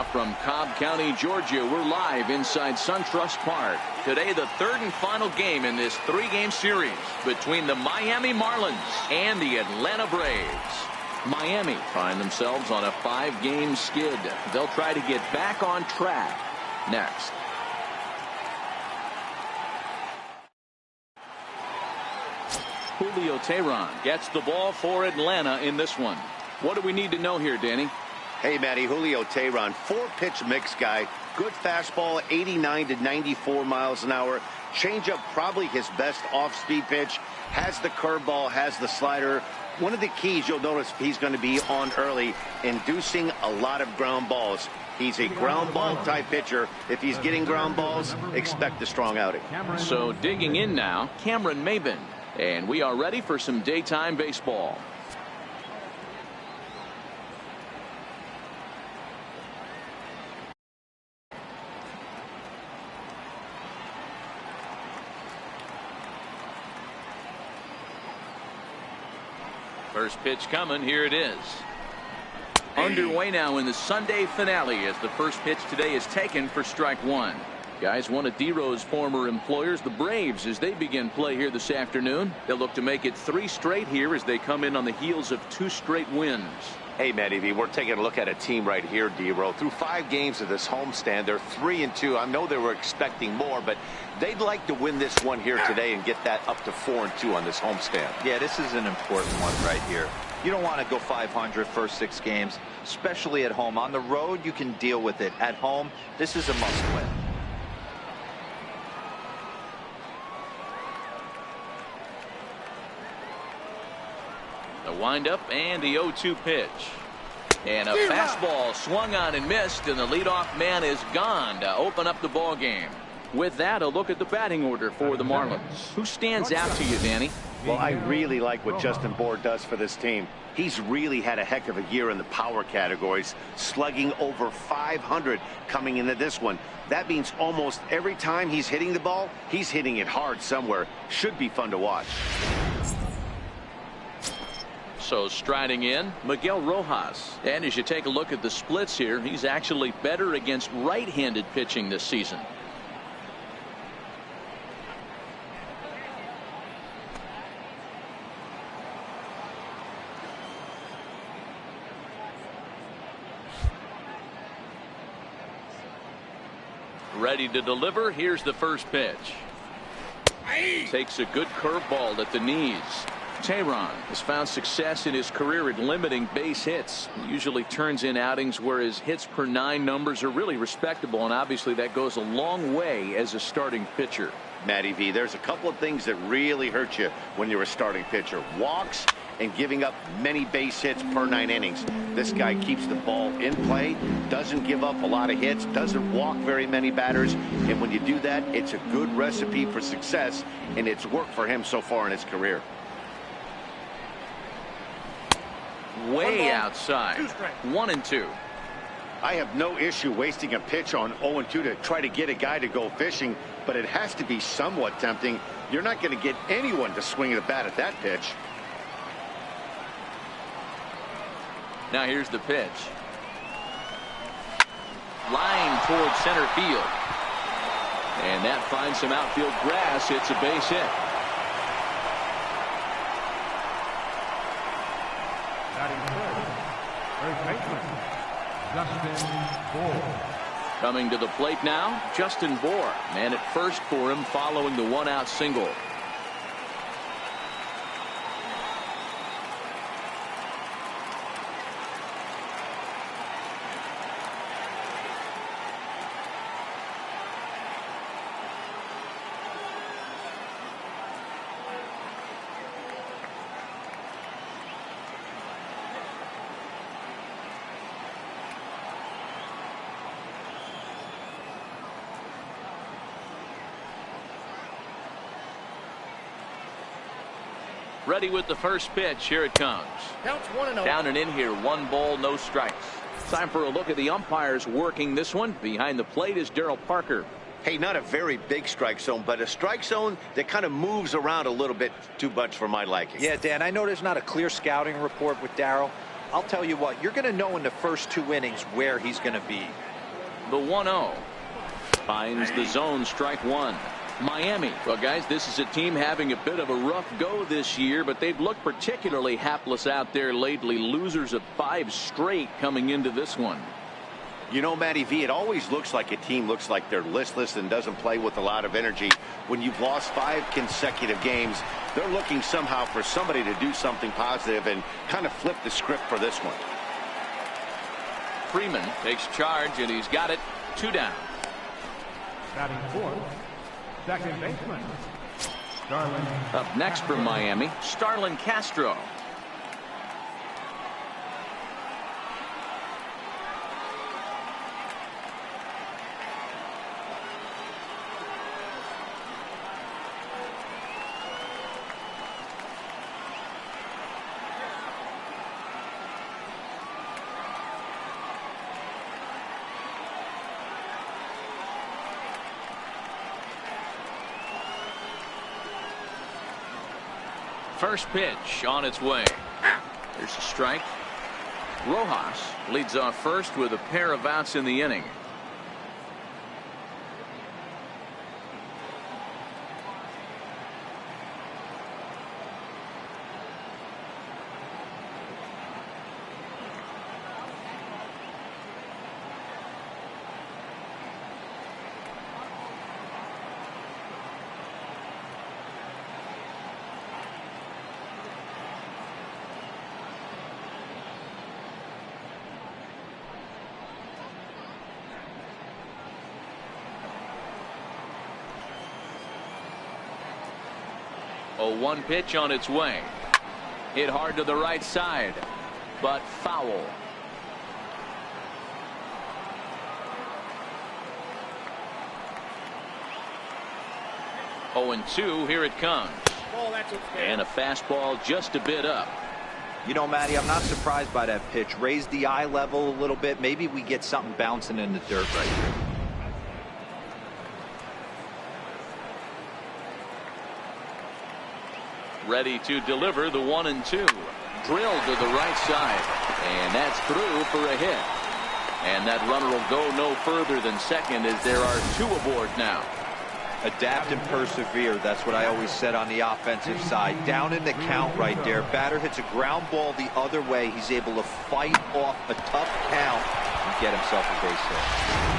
Now from Cobb County, Georgia, we're live inside SunTrust Park. Today, the third and final game in this three-game series between the Miami Marlins and the Atlanta Braves. Miami find themselves on a 5-game skid. They'll try to get back on track next. Julio Teheran gets the ball for Atlanta in this one. What do we need to know here, Danny? Hey, Matty, Julio Teheran, 4-pitch mix guy. Good fastball, 89 to 94 miles an hour. Changeup, probably his best off-speed pitch. Has the curveball, has the slider. One of the keys you'll notice he's going to be on early, inducing a lot of ground balls. He's a ground ball type pitcher. If he's getting ground balls, expect a strong outing. So digging in now, Cameron Maybin. And we are ready for some daytime baseball. First pitch coming. Here it is. Underway now in the Sunday finale as the first pitch today is taken for strike one. Guys, one of D-Rose former employers, the Braves, as they begin play here this afternoon. They'll look to make it 3 straight here as they come in on the heels of 2 straight wins. Hey, Matty V, we're taking a look at a team right here, D-Rose. Through 5 games of this homestand, they're 3-2. I know they were expecting more, but they'd like to win this one here today and get that up to 4-2 on this homestand. Yeah, this is an important one right here. You don't want to go 500 first 6 games, especially at home. On the road, you can deal with it. At home, this is a must-win. The windup and the 0-2 pitch. And a fastball swung on and missed, and the leadoff man is gone to open up the ball game. With that, a look at the batting order for the Marlins. Who stands out to you, Danny? Well, I really like what Justin Bour does for this team. He's really had a heck of a year in the power categories, slugging over 500 coming into this one. That means almost every time he's hitting the ball, he's hitting it hard somewhere. Should be fun to watch. So striding in, Miguel Rojas. And as you take a look at the splits here, he's actually better against right-handed pitching this season. Ready to deliver. Here's the first pitch. Takes a good curveball at the knees. Teheran has found success in his career at limiting base hits. He usually turns in outings where his hits per 9 numbers are really respectable, and obviously that goes a long way as a starting pitcher. Matty V, there's a couple of things that really hurt you when you're a starting pitcher. Walks and giving up many base hits per 9 innings. This guy keeps the ball in play, doesn't give up a lot of hits, doesn't walk very many batters, and when you do that, it's a good recipe for success, and it's worked for him so far in his career. Way outside. 1-2. I have no issue wasting a pitch on 0-2 to try to get a guy to go fishing, but it has to be somewhat tempting. You're not going to get anyone to swing the bat at that pitch. Now here's the pitch. Line towards center field. And that finds some outfield grass. It's a base hit. Coming to the plate now, Justin Bour. Man at first for him following the 1-out single. Ready with the first pitch. Here it comes. Down and in here. 1 ball, no strikes. Time for a look at the umpires working this one. Behind the plate is Darryl Parker. Hey, not a very big strike zone, but a strike zone that kind of moves around a little bit too much for my liking. Yeah, Dan, I know there's not a clear scouting report with Darryl. I'll tell you what, you're going to know in the first 2 innings where he's going to be. The 1-0. Finds the zone, strike one. Miami. Well, guys, this is a team having a bit of a rough go this year, but they've looked particularly hapless out there lately. Losers of 5 straight coming into this one. You know, Matty V, it always looks like a team looks like they're listless and doesn't play with a lot of energy. When you've lost 5 consecutive games, they're looking somehow for somebody to do something positive and kind of flip the script for this one. Freeman takes charge, and he's got it. 2 down. Batting fourth, second baseman, Starlin. Up next from Miami, Starlin Castro. First pitch on its way. There's a strike. Rojas leads off first with a pair of outs in the inning. A 1 pitch on its way. Hit hard to the right side, but foul. Oh, and 2. Here it comes. And a fastball just a bit up. You know, Matty, I'm not surprised by that pitch. Raise the eye level a little bit. Maybe we get something bouncing in the dirt right here. Ready to deliver the 1-2. Drilled to the right side, and that's through for a hit. And that runner will go no further than second, as there are 2 aboard now. Adapt and persevere. That's what I always said on the offensive side. Down in the count right there. Batter hits a ground ball the other way. He's able to fight off a tough count and get himself a base hit.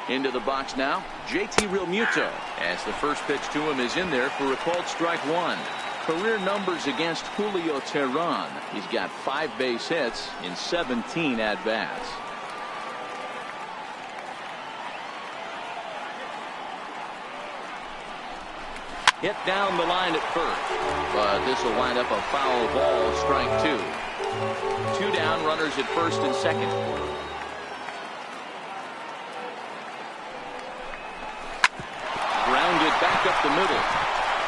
Into the box now, JT Realmuto, as the first pitch to him is in there for a called strike one. Career numbers against Julio Teheran. He's got 5 base hits in 17 at-bats. Hit down the line at first, but this will wind up a foul ball, strike 2. 2 down, runners at first and second. Grounded back up the middle,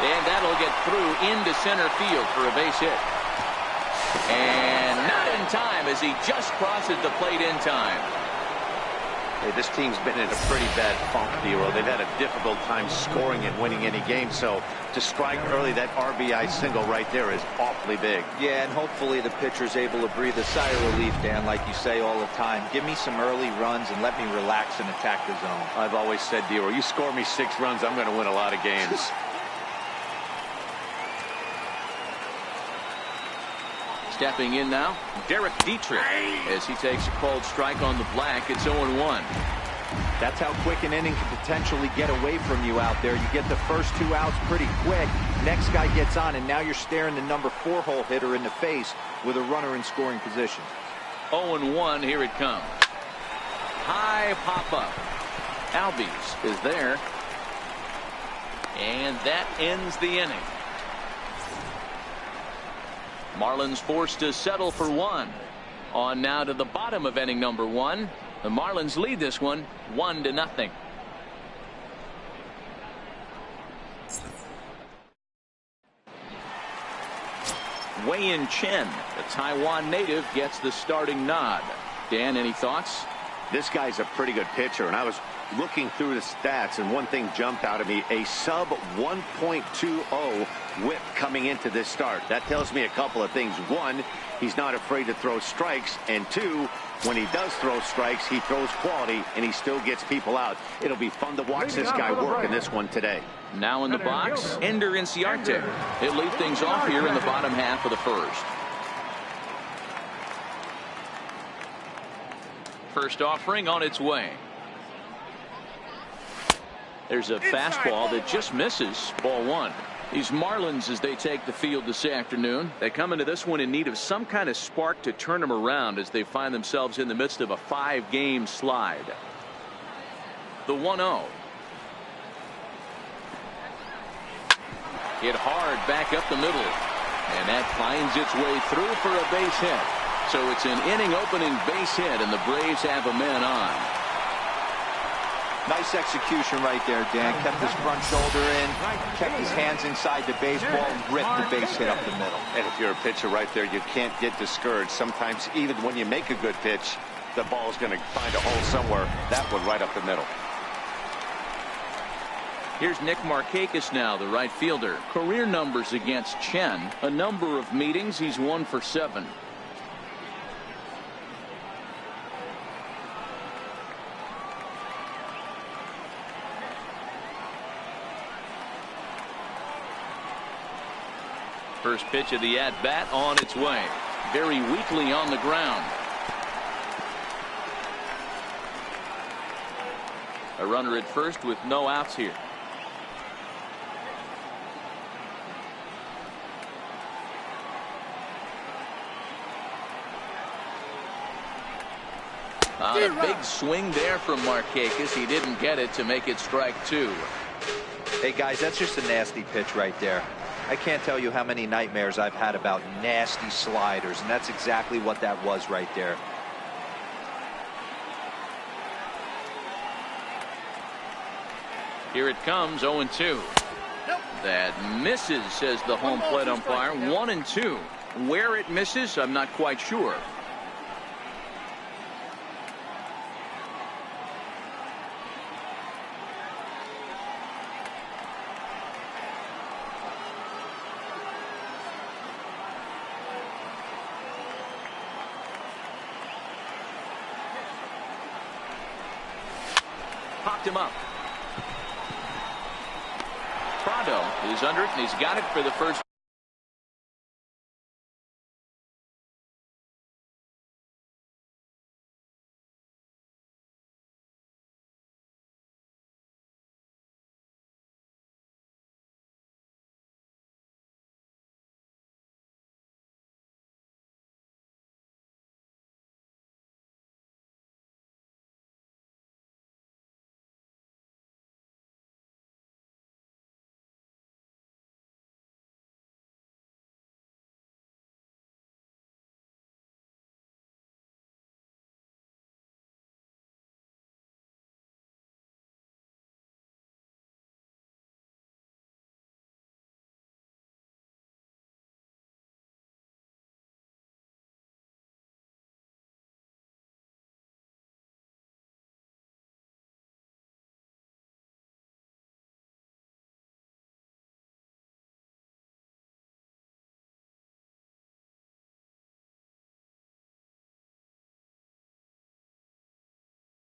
and that'll get through into center field for a base hit. And not in time, as he just crosses the plate in time. Hey, this team's been in a pretty bad funk, D-Roll. They've had a difficult time scoring and winning any game, so to strike early, that RBI single right there is awfully big. Yeah, and hopefully the pitcher's able to breathe a sigh of relief, Dan, like you say all the time. Give me some early runs and let me relax and attack the zone. I've always said, D-Roll, you score me 6 runs, I'm going to win a lot of games. Stepping in now, Derek Dietrich, as he takes a called strike on the black. It's 0-1. That's how quick an inning can potentially get away from you out there. You get the first 2 outs pretty quick. Next guy gets on, and now you're staring the number 4 hole hitter in the face with a runner in scoring position. 0-1, here it comes. High pop-up. Albies is there. And that ends the inning. Marlins forced to settle for 1. On now to the bottom of inning number 1. The Marlins lead this one 1-0. Wei-Yin Chen, the Taiwan native, gets the starting nod. Dan, any thoughts? This guy's a pretty good pitcher, and I was looking through the stats, and one thing jumped out at me, a sub 1.20 whip coming into this start. That tells me a couple of things. One, he's not afraid to throw strikes, and two, when he does throw strikes, he throws quality, and he still gets people out. It'll be fun to watch this guy work in this one today. Now in the box, Ender Inciarte. He'll lead things off here in the bottom half of the first. First offering on its way. There's a fastball that just misses. Ball one. These Marlins, as they take the field this afternoon, they come into this one in need of some kind of spark to turn them around as they find themselves in the midst of a 5-game slide. The 1-0. Hit hard back up the middle, and that finds its way through for a base hit. So it's an inning-opening base hit, and the Braves have a man on. Nice execution right there, Dan. Kept his front shoulder in, kept his hands inside the baseball, and ripped the base hit up the middle. And if you're a pitcher right there, you can't get discouraged. Sometimes even when you make a good pitch, the ball's going to find a hole somewhere. That one right up the middle. Here's Nick Markakis now, the right fielder. Career numbers against Chen. A number of meetings, he's 1 for 7. First pitch of the at-bat on its way. Very weakly on the ground. A runner at first with no outs here. On a big swing there from Markakis. He didn't get it to make it strike 2. Hey, guys, that's just a nasty pitch right there. I can't tell you how many nightmares I've had about nasty sliders, and that's exactly what that was right there. Here it comes, 0-2. That misses, says the home plate umpire. 1-2. Where it misses, I'm not quite sure. Popped him up. Prado is under it, and he's got it for the first.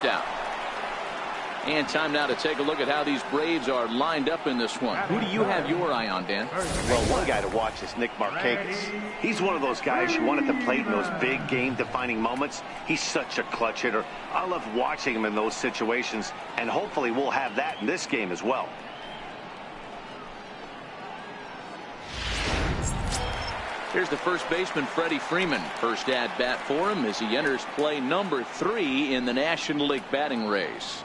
Down. And time now to take a look at how these Braves are lined up in this one. Who do you have your eye on, Dan? Well, one guy to watch is Nick Markakis. He's one of those guys you want at the plate in those big game-defining moments. He's such a clutch hitter. I love watching him in those situations, and hopefully we'll have that in this game as well. Here's the first baseman, Freddie Freeman. First at bat for him as he enters play number 3 in the National League batting race.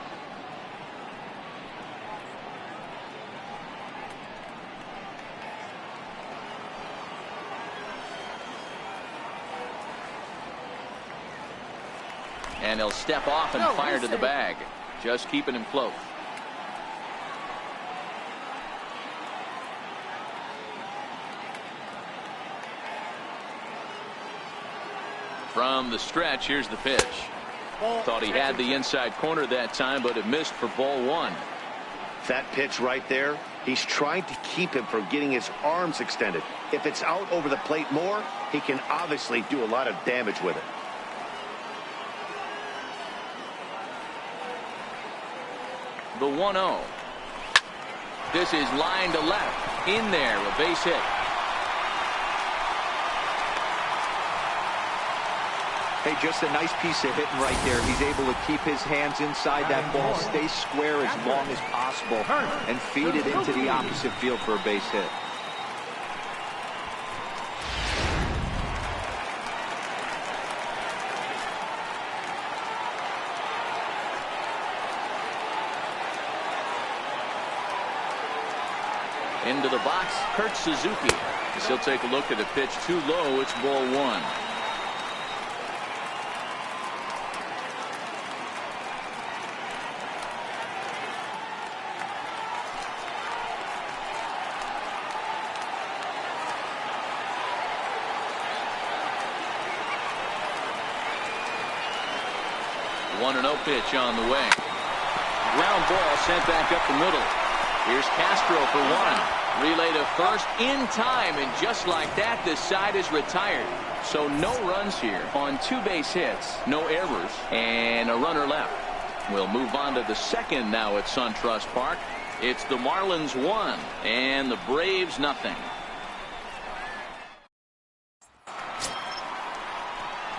And he'll step off and fire to the bag. Just keeping him close. From the stretch, here's the pitch. Thought he had the inside corner that time, but it missed for ball one. That pitch right there, he's trying to keep him from getting his arms extended. If it's out over the plate more, he can obviously do a lot of damage with it. The 1-0. This is line to left. In there, a base hit. Hey, just a nice piece of hitting right there. He's able to keep his hands inside that ball, stay square as long as possible, and feed it into the opposite field for a base hit. Into the box, Kurt Suzuki. He'll take a look at the pitch too low. It's ball one. One and 0 pitch on the way. Ground ball sent back up the middle. Here's Castro for one. Relay to first in time, and just like that, the side is retired. So no runs here on 2 base hits, no errors, and a runner left. We'll move on to the second now at SunTrust Park. It's the Marlins 1 and the Braves nothing.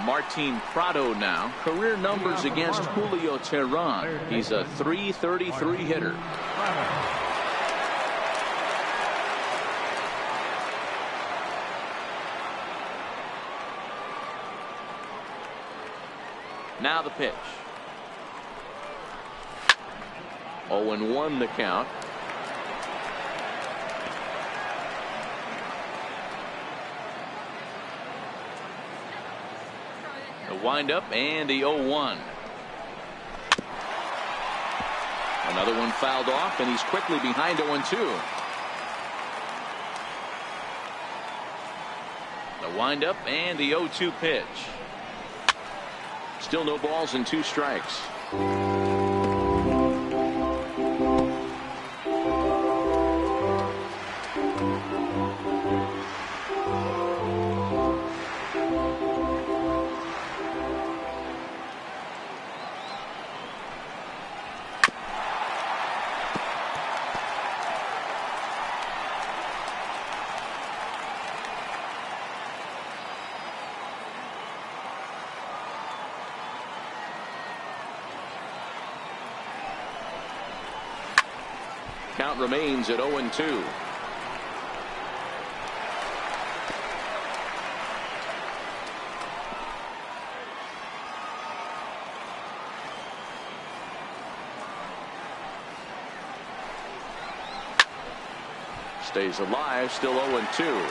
Martin Prado now. Career numbers against Julio Teheran. He's a .333 hitter. Now the pitch. 0-1 the count. The windup and the 0-1. Another one fouled off, and he's quickly behind 0-2. The windup and the 0-2 pitch. Still no balls and 2 strikes. Count remains at 0-2. Stays alive, still 0-2.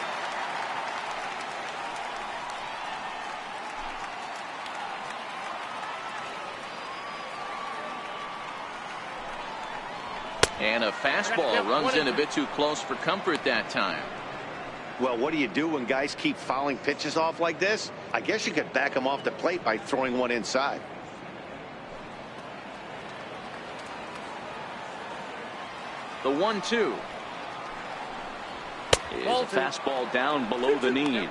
And a fastball runs in a bit too close for comfort that time. Well, what do you do when guys keep fouling pitches off like this? I guess you could back them off the plate by throwing one inside. The 1-2 is a fastball down below the knees.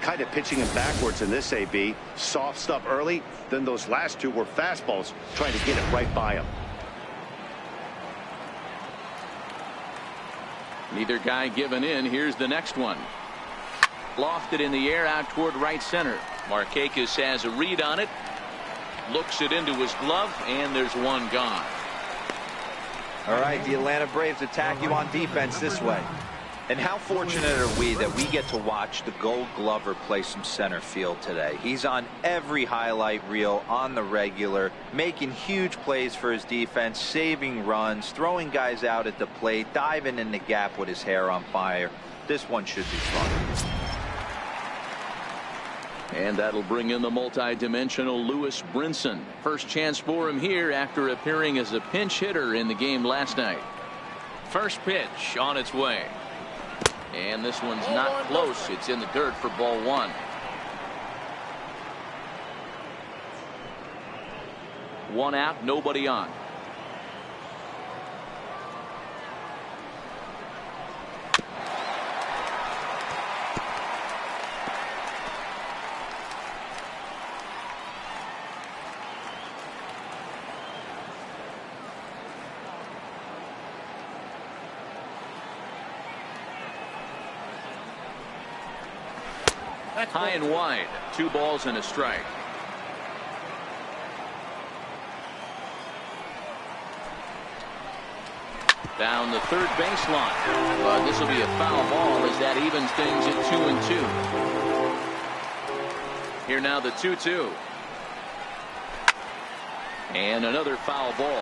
Kind of pitching him backwards in this AB. Soft stuff early, then those last 2 were fastballs, trying to get it right by him. Neither guy giving in. Here's the next one. Lofted in the air out toward right center. Markakis has a read on it. Looks it into his glove, and there's one gone. All right, the Atlanta Braves attack you on defense this way. And how fortunate are we that we get to watch the Gold Glover play some center field today. He's on every highlight reel on the regular, making huge plays for his defense, saving runs, throwing guys out at the plate, diving in the gap with his hair on fire. This one should be fun. And that'll bring in the multi-dimensional Lewis Brinson. First chance for him here after appearing as a pinch hitter in the game last night. First pitch on its way. And this one's not close. It's in the dirt for ball one. 1 out, nobody on. High and wide, 2 balls and a strike. Down the third baseline, but this will be a foul ball as that evens things at 2-2. Here now the 2-2, and another foul ball.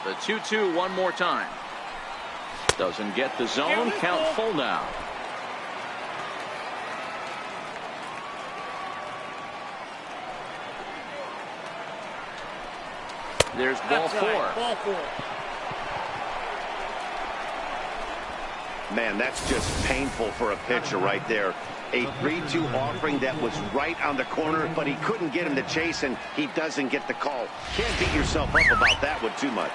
The 2-2 one more time. Doesn't get the zone. Count full now. There's ball 4. Ball 4. Man, that's just painful for a pitcher right there. A 3-2 offering that was right on the corner, but he couldn't get him to chase, and he doesn't get the call. Can't beat yourself up about that one too much.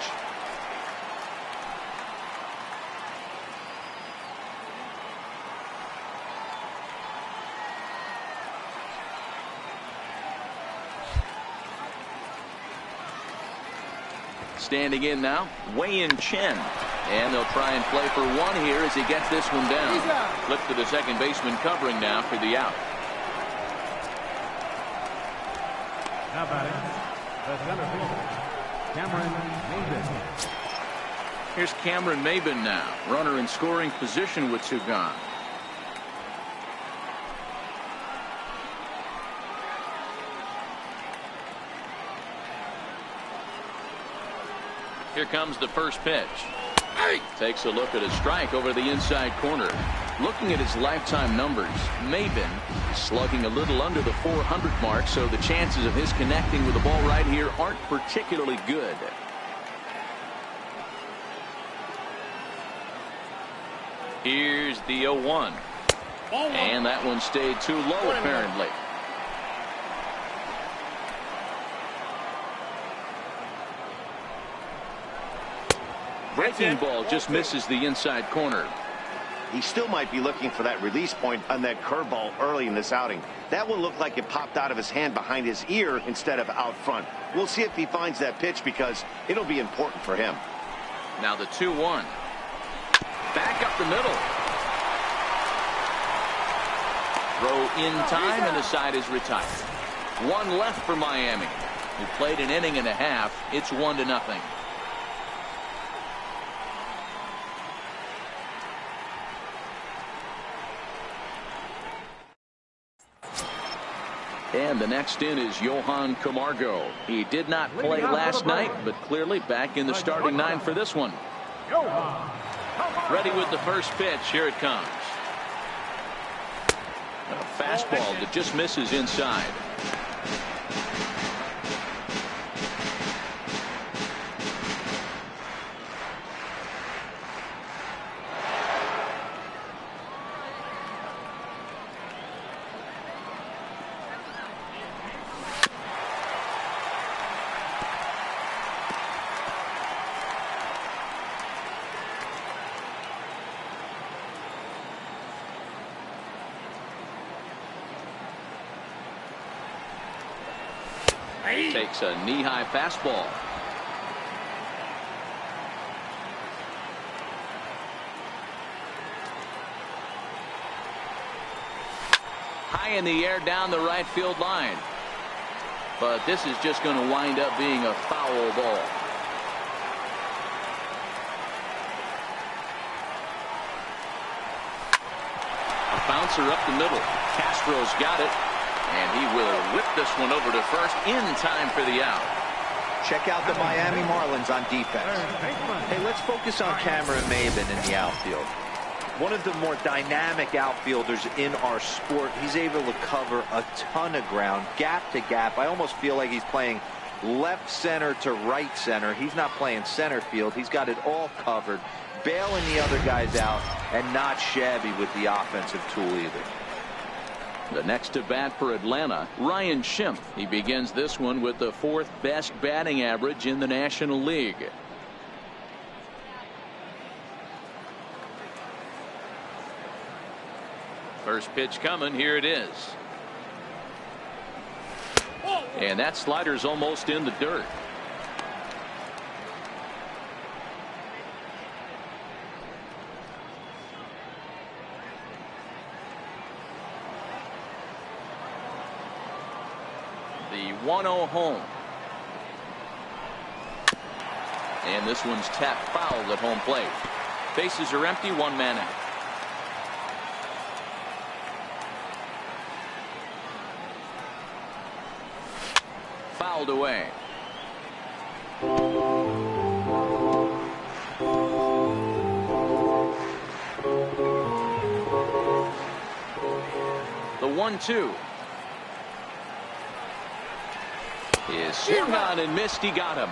Standing in now, Wei-Yin Chen. And they'll try and play for 1 here as he gets this one down. Flip to the second baseman covering now for the out. Now batting, the center fielder, Cameron Maybin. Here's Cameron Maybin now. Runner in scoring position with 2 gone. Here comes the first pitch. Takes a look at a strike over the inside corner. Looking at his lifetime numbers, Maybin is slugging a little under the 400 mark, so the chances of his connecting with the ball right here aren't particularly good. Here's the 0-1. And that one stayed too low apparently. Breaking ball just misses the inside corner. He still might be looking for that release point on that curveball early in this outing. That one looked like it popped out of his hand behind his ear instead of out front. We'll see if he finds that pitch because it'll be important for him. Now the 2-1. Back up the middle. Throw in time and the side is retired. 1 left for Miami, who played an inning and a half. It's 1-0. And the next in is Johan Camargo. He did not play last night, but clearly back in the starting 9 for this one. Ready with the first pitch. Here it comes. A fastball that just misses inside. Takes a knee-high fastball. High in the air down the right field line. But this is just going to wind up being a foul ball. A bouncer up the middle. Castro's got it. And he will whip this one over to first in time for the out. Check out the Miami Marlins on defense. Hey, let's focus on Cameron Maybin in the outfield. One of the more dynamic outfielders in our sport. He's able to cover a ton of ground, gap to gap. I almost feel like he's playing left center to right center. He's not playing center field. He's got it all covered, bailing the other guys out, and not shabby with the offensive tool either. The next to bat for Atlanta, Ryan Schimpf. He begins this one with the 4th best batting average in the National League. First pitch coming. Here it is. And that slider's almost in the dirt. The 1-0 home. And this one's tapped foul at home plate. Bases are empty, 1 man out. Fouled away. The 1-2 is swung on and missed. He got him.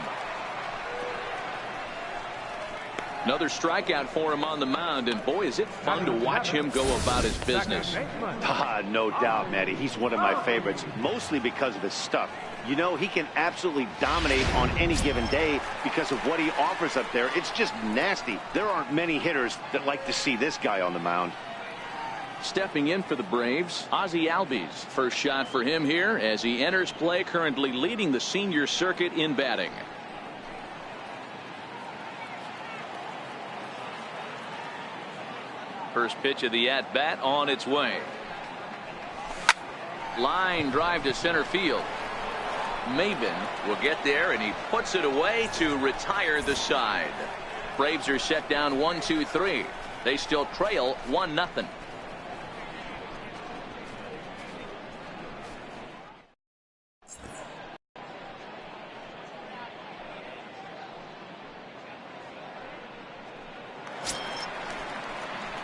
Another strikeout for him on the mound, and boy, is it fun to watch him go about his business. No doubt, Matty. He's one of my favorites, mostly because of his stuff. You know, he can absolutely dominate on any given day because of what he offers up there. It's just nasty. There aren't many hitters that like to see this guy on the mound. Stepping in for the Braves, Ozzie Albies. First shot for him here as he enters play, currently leading the senior circuit in batting. First pitch of the at-bat on its way. Line drive to center field. Maybin will get there, and he puts it away to retire the side. Braves are set down 1-2-3. They still trail 1-0.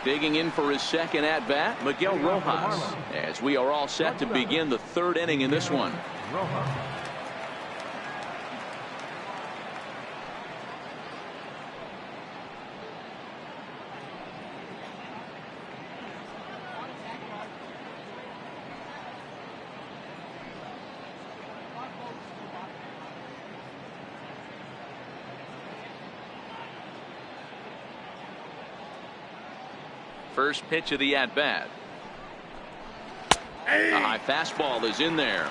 Digging in for his second at-bat, Miguel Rojas, as we are all set to begin the 3rd inning in this one. First pitch of the at-bat. A high fastball is in there.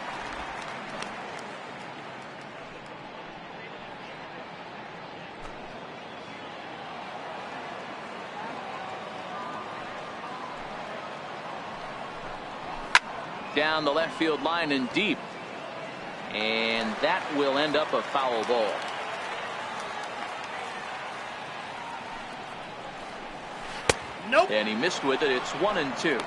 Down the left field line and deep. And that will end up a foul ball. Nope. And he missed with it. It's 1-2.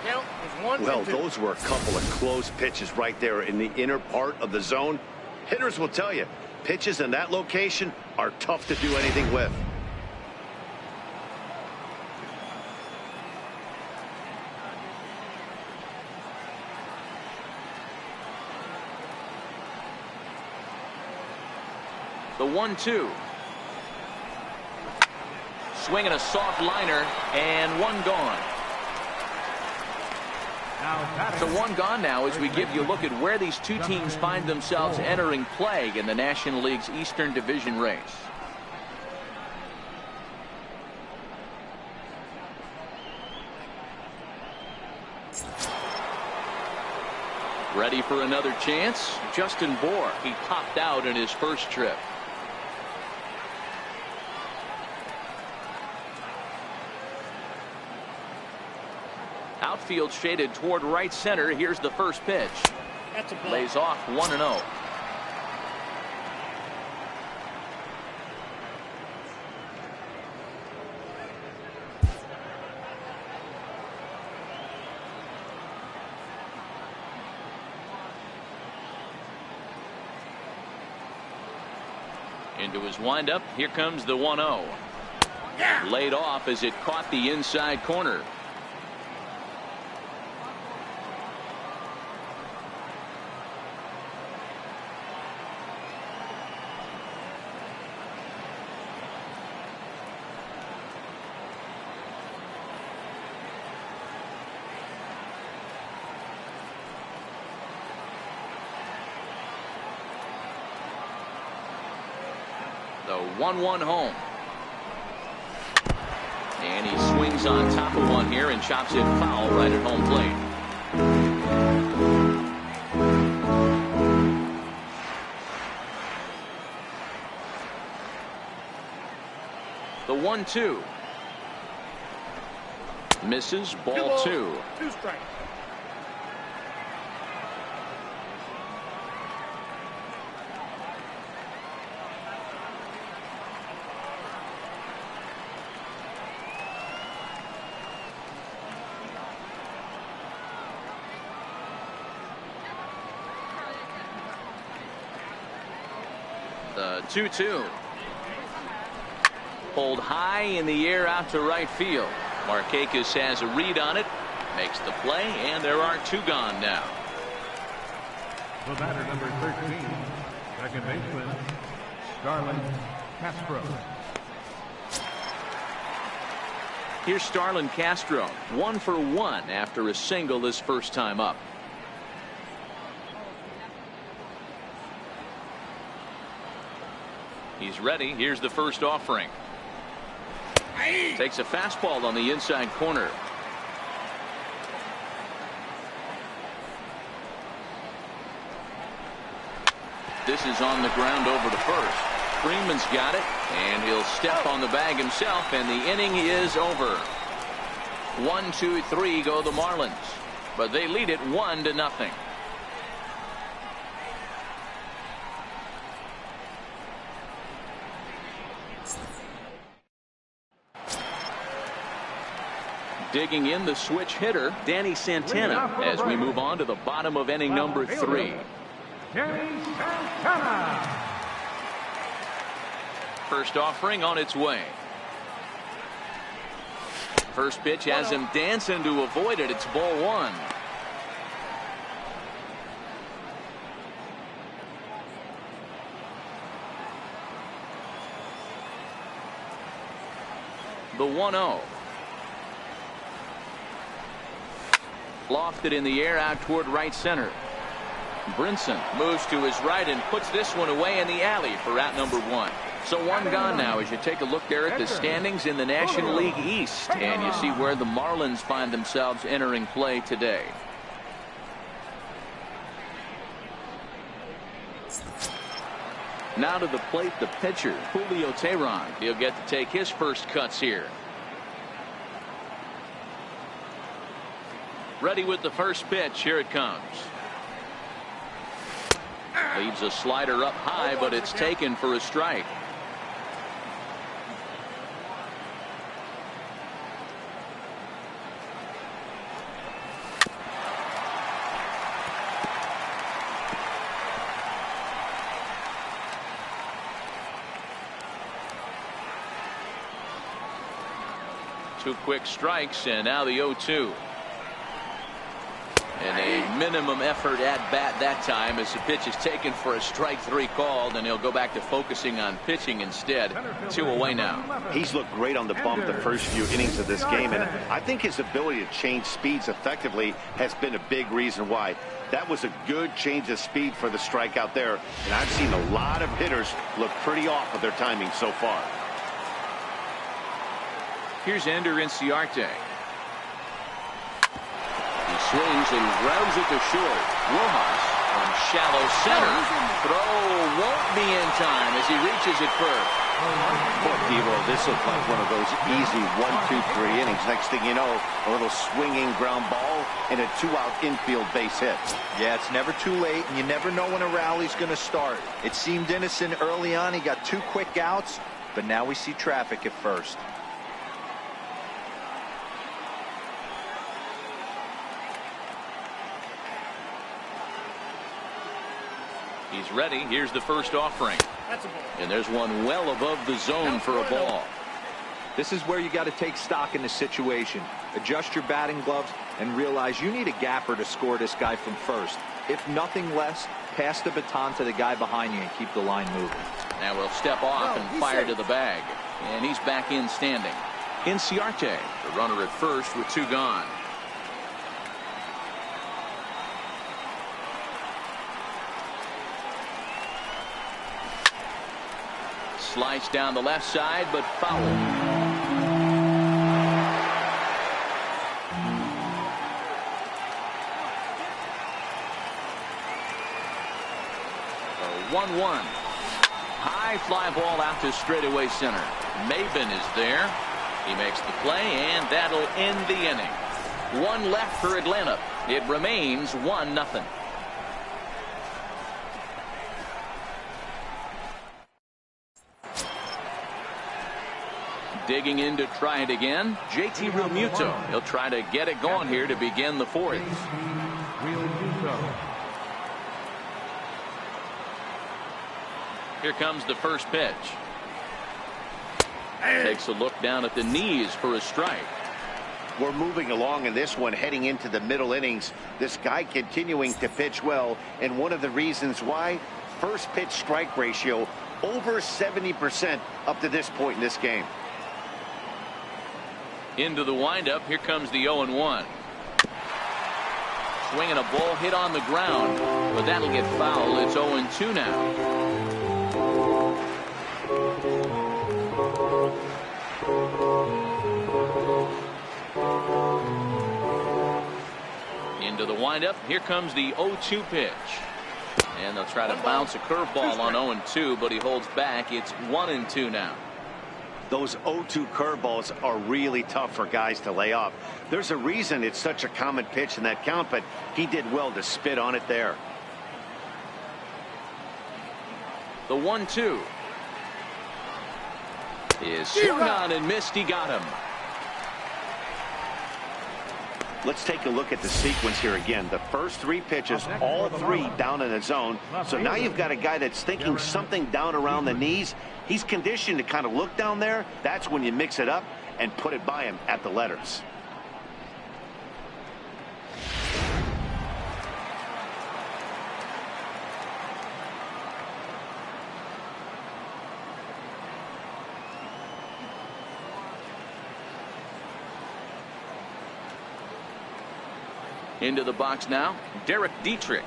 Well, those were a couple of close pitches right there in the inner part of the zone. Hitters will tell you, pitches in that location are tough to do anything with. The 1-2. Swinging a soft liner, and one gone. So one gone now as we give you a look at where these two teams find themselves entering play in the National League's Eastern Division race. Ready for another chance? Justin Bour. He popped out in his first trip. outfield shaded toward right center. Here's the first pitch. That's a ball. Lays off 1-0. Into his windup. Here comes the 1-0. Yeah. Laid off as it caught the inside corner. The 1-1 home. And he swings on top of one here and chops it foul right at home plate. The 1-2. Misses, ball 2. 2 strikes. The 2-2. Pulled high in the air out to right field. Markakis has a read on it, makes the play, and there are 2 gone now. The batter, number 13, second baseman, Starlin Castro. Here's Starlin Castro, 1 for 1 after a single his first time up. He's ready. Here's the first offering. Takes a fastball on the inside corner. This is on the ground over to first. Freeman's got it, and he'll step on the bag himself, and the inning is over. 1, 2, 3 go the Marlins, but they lead it 1-0. Digging in the switch hitter, Danny Santana, as we move on to the bottom of inning number 3. Danny Santana. First offering on its way. First pitch has him dancing to avoid it. It's ball 1. The 1-0. Lofted in the air out toward right center. Brinson moves to his right and puts this one away in the alley for out number 1. So 1 gone now as you take a look there at the standings in the National League East, and you see where the Marlins find themselves entering play today. Now to the plate, the pitcher, Julio Teheran. He'll get to take his first cuts here. Ready with the first pitch. Here it comes. Leaves a slider up high, but it's taken for a strike. Two quick strikes, and now the 0-2. And a minimum effort at bat that time as the pitch is taken for a strike 3 called, and he'll go back to focusing on pitching instead. 2 away now. He's looked great on the bump the first few innings of this game, and I think his ability to change speeds effectively has been a big reason why. That was a good change of speed for the strikeout there, and I've seen a lot of hitters look pretty off with their timing so far. Here's Ender Inciarte. He swings and grounds it to short. Rojas from shallow center. Throw won't be in time as he reaches it first. Boy, D-Roll, this looked like one of those easy 1-2-3 innings. Next thing you know, a little swinging ground ball and a 2-out infield base hit. Yeah, it's never too late, and you never know when a rally's going to start. It seemed innocent early on. He got 2 quick outs, but now we see traffic at first. He's ready. Here's the first offering. That's a ball. And there's one well above the zone for a ball. This is where you got to take stock in the situation. Adjust your batting gloves and realize you need a gapper to score this guy from first. If nothing less, pass the baton to the guy behind you and keep the line moving. Now we'll step off and fire to the bag. And he's back in standing. Inciarte, the runner at first with 2 gone. Slice down the left side, but foul. 1-1. High fly ball out to straightaway center. Maben is there. He makes the play, and that'll end the inning. 1 left for Atlanta. It remains 1-0. Digging in to try it again, JT Realmuto. He'll try to get it going here to begin the 4th. Here comes the first pitch. Takes a look down at the knees for a strike. We're moving along in this one, heading into the middle innings. This guy continuing to pitch well, and one of the reasons why, first pitch strike ratio over 70% up to this point in this game. Into the windup. Here comes the 0-1. Swinging a ball hit on the ground, but that'll get foul. It's 0-2 now. Into the windup. Here comes the 0-2 pitch. And they'll try to bounce a curveball on 0-2, but he holds back. It's 1-2 now. Those 0-2 curveballs are really tough for guys to lay off. There's a reason it's such a common pitch in that count, but he did well to spit on it there. The 1-2 is swung on and missed. He got him. Let's take a look at the sequence here again. The first 3 pitches, all 3 down in the zone. So now you've got a guy that's thinking something down around the knees. He's conditioned to kind of look down there. That's when you mix it up and put it by him at the letters. Into the box now, Derek Dietrich.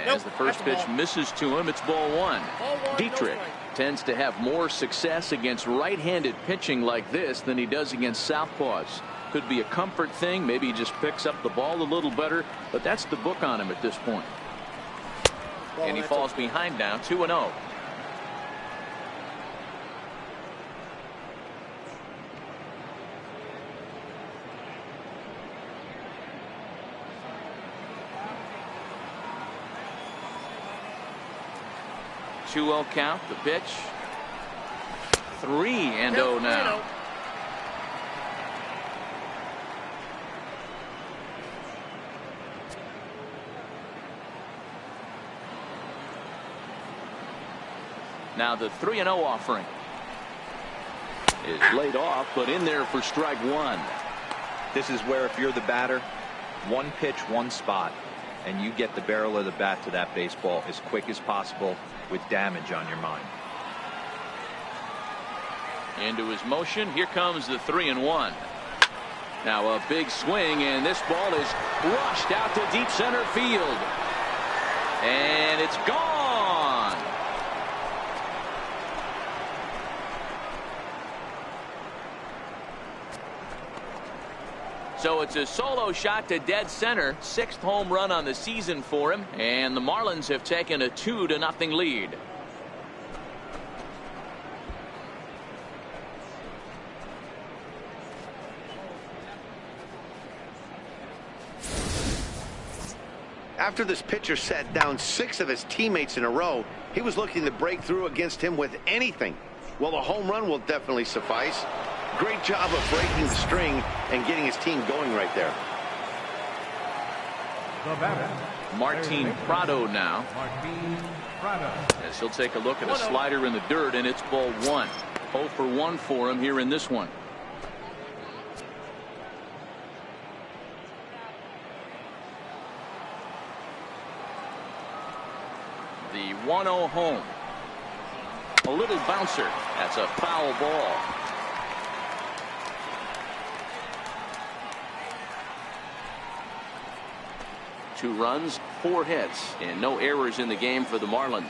As the first pitch misses to him, it's ball 1. Dietrich tends to have more success against right-handed pitching like this than he does against southpaws. Could be a comfort thing. Maybe he just picks up the ball a little better, but that's the book on him at this point. And he falls behind now, 2-0. Two-0 count. The pitch. 3-0 now. Now the 3-0 offering is laid off, but in there for strike 1. This is where, if you're the batter, 1 pitch, 1 spot, and you get the barrel of the bat to that baseball as quick as possible with damage on your mind. Into his motion. Here comes the 3-1. Now a big swing, and this ball is rushed out to deep center field. And it's gone. So it's a solo shot to dead center. 6th home run on the season for him. And the Marlins have taken a 2-0 lead. After this pitcher sat down 6 of his teammates in a row, he was looking to break through against him with anything. Well, a home run will definitely suffice. Great job of breaking the string and getting his team going right there. The batter, Martin Prado now. Martin Prado. As he'll take a look at a slider in the dirt, and it's ball 1. 0 for 1 for him here in this one. The 1-0 home. A little bouncer. That's a foul ball. Two runs, 4 hits, and no errors in the game for the Marlins.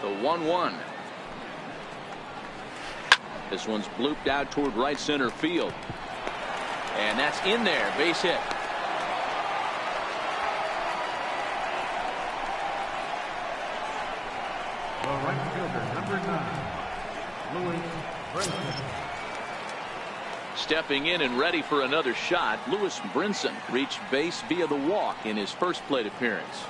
The 1-1. This one's blooped out toward right center field. And that's in there. Base hit. The right fielder, number 9, Louis Brinson. Stepping in and ready for another shot, Louis Brinson reached base via the walk in his first plate appearance.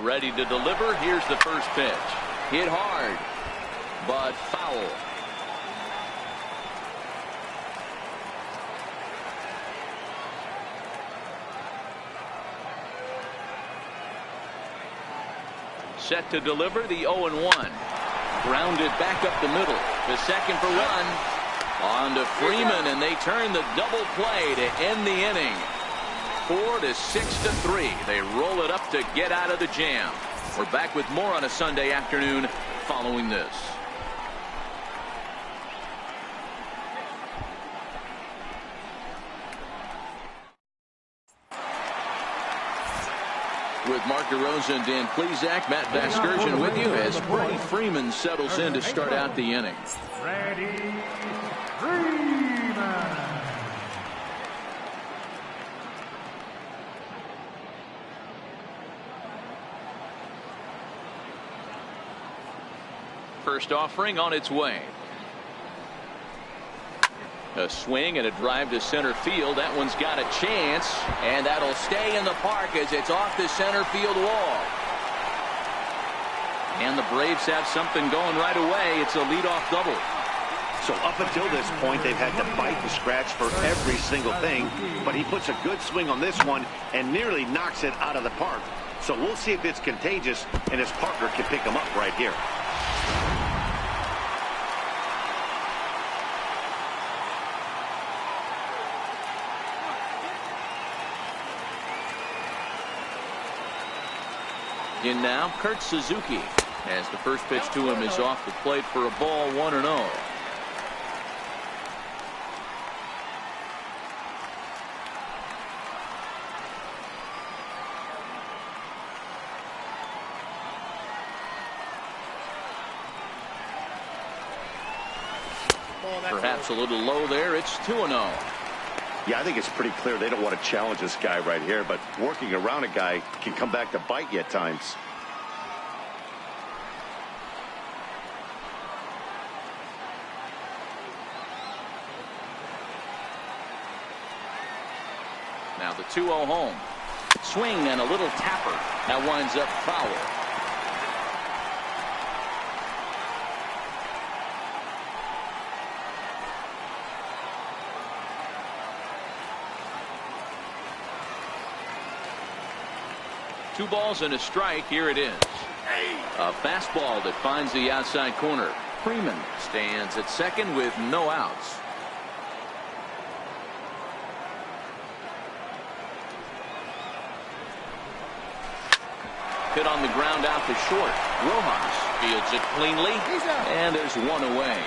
Ready to deliver. Here's the first pitch. Hit hard, but foul. Set to deliver the 0-1. Grounded back up the middle. The second for run. On to Freeman, and they turn the double play to end the inning. 4 to 6 to 3. They roll it up to get out of the jam. We're back with more on a Sunday afternoon following this. With Mark DeRosa and Dan Plesac, Matt Vasgersian with you as Freddie Freeman settles in to start out the inning. Freddie Freeman. First offering on its way. A swing and a drive to center field. That one's got a chance, and that'll stay in the park as it's off the center field wall. And the Braves have something going right away. It's a leadoff double. So up until this point, they've had to bite and scratch for every single thing, but he puts a good swing on this one and nearly knocks it out of the park. So we'll see if it's contagious and his partner can pick him up right here. In now, Kurt Suzuki, as the first pitch to him is off the plate for a ball, 1-0. Perhaps a little low there. It's 2-0. Yeah, I think it's pretty clear they don't want to challenge this guy right here, but working around a guy can come back to bite you at times. Now the 2-0 home. Swing and a little tapper. That winds up foul. 2 balls and a strike. Here it is. A fastball that finds the outside corner. Freeman stands at second with no outs. Hit on the ground out to short. Rojas fields it cleanly, and there's one away.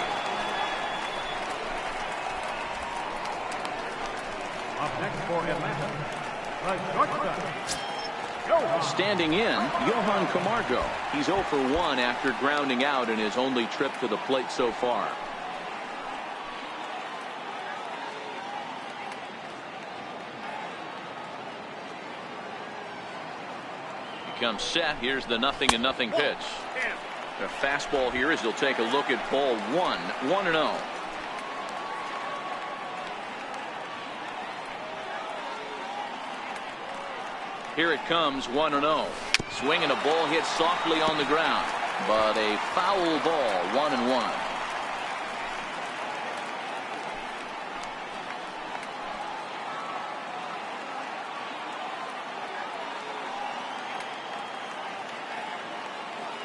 Up next for Atlanta, the shortstop. Standing in, Johan Camargo. He's 0 for 1 after grounding out in his only trip to the plate so far. He comes set. Here's the 0-0 pitch. A fastball here as he'll take a look at ball 1. 1-0. Here it comes, 1-0. Swinging a ball hit softly on the ground, but a foul ball, 1-1.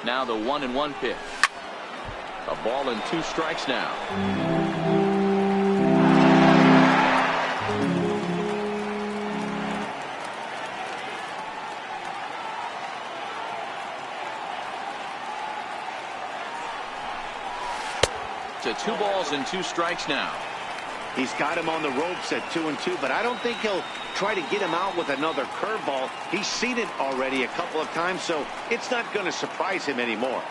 Now the 1-1 pitch. A ball and 2 strikes now. To 2 balls and 2 strikes now. He's got him on the ropes at 2-2, but I don't think he'll try to get him out with another curveball. He's seen it already a couple of times, so it's not going to surprise him anymore.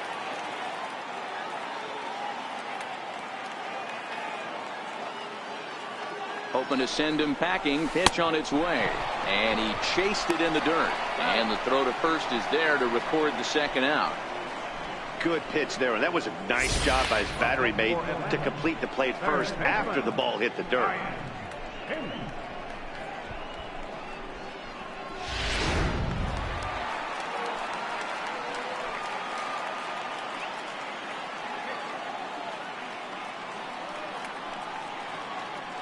Hoping to send him packing. Pitch on its way, and he chased it in the dirt, and the throw to first is there to record the second out. Good pitch there, and that was a nice job by his battery mate to complete the play first after the ball hit the dirt.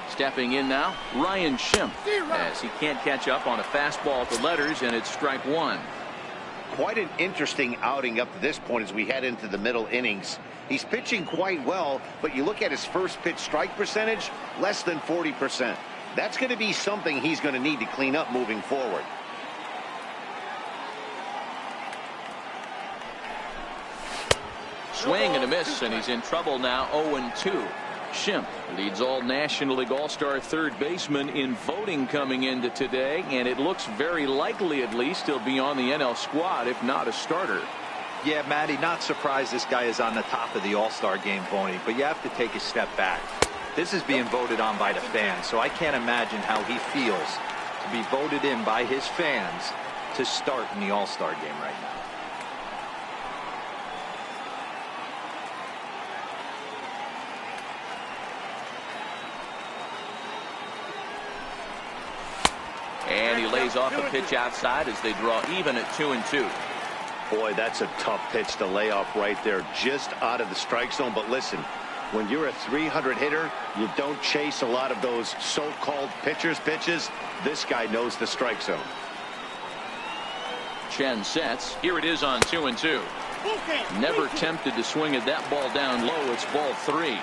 Stepping in now, Ryan Schimpf, as he can't catch up on a fastball at the letters, and it's strike 1. Quite an interesting outing up to this point as we head into the middle innings. He's pitching quite well, but you look at his first pitch strike percentage, less than 40%. That's going to be something he's going to need to clean up moving forward. Swing and a miss, and he's in trouble now. 0-2. Schimpf leads all National League All-Star third baseman in voting coming into today, and it looks very likely, at least, he'll be on the NL squad, if not a starter. Yeah, Matty, not surprised this guy is on the top of the All-Star game voting, but you have to take a step back. This is being voted on by the fans, so I can't imagine how he feels to be voted in by his fans to start in the All-Star game right now. And he lays off a pitch outside as they draw even at 2-2. Boy, that's a tough pitch to lay off right there, just out of the strike zone. But listen, when you're a 300 hitter, you don't chase a lot of those so-called pitcher's pitches. This guy knows the strike zone. Chen sets. Here it is on 2-2. Never tempted to swing at that ball down low. It's ball 3.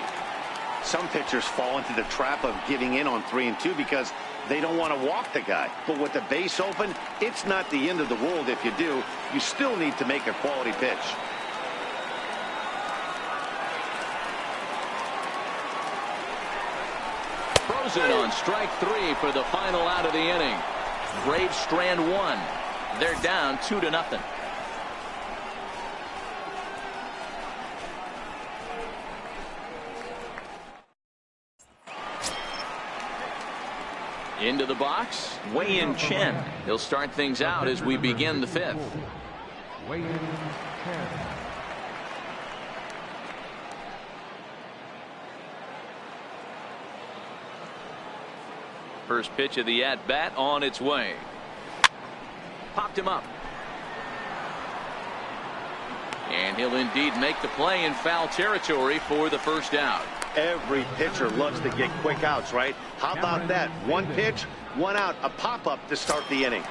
Some pitchers fall into the trap of giving in on 3-2 because they don't want to walk the guy. But with the base open, it's not the end of the world if you do. You still need to make a quality pitch. Frozen on strike 3 for the final out of the inning. Braves strand 1. They're down 2-0. Into the box, Wei-Yin Chen. He'll start things out as we begin the 5th. Wei-Yin Chen. First pitch of the at-bat on its way. Popped him up. And he'll indeed make the play in foul territory for the first out. Every pitcher loves to get quick outs, right? How about that? One pitch, one out, a pop-up to start the inning.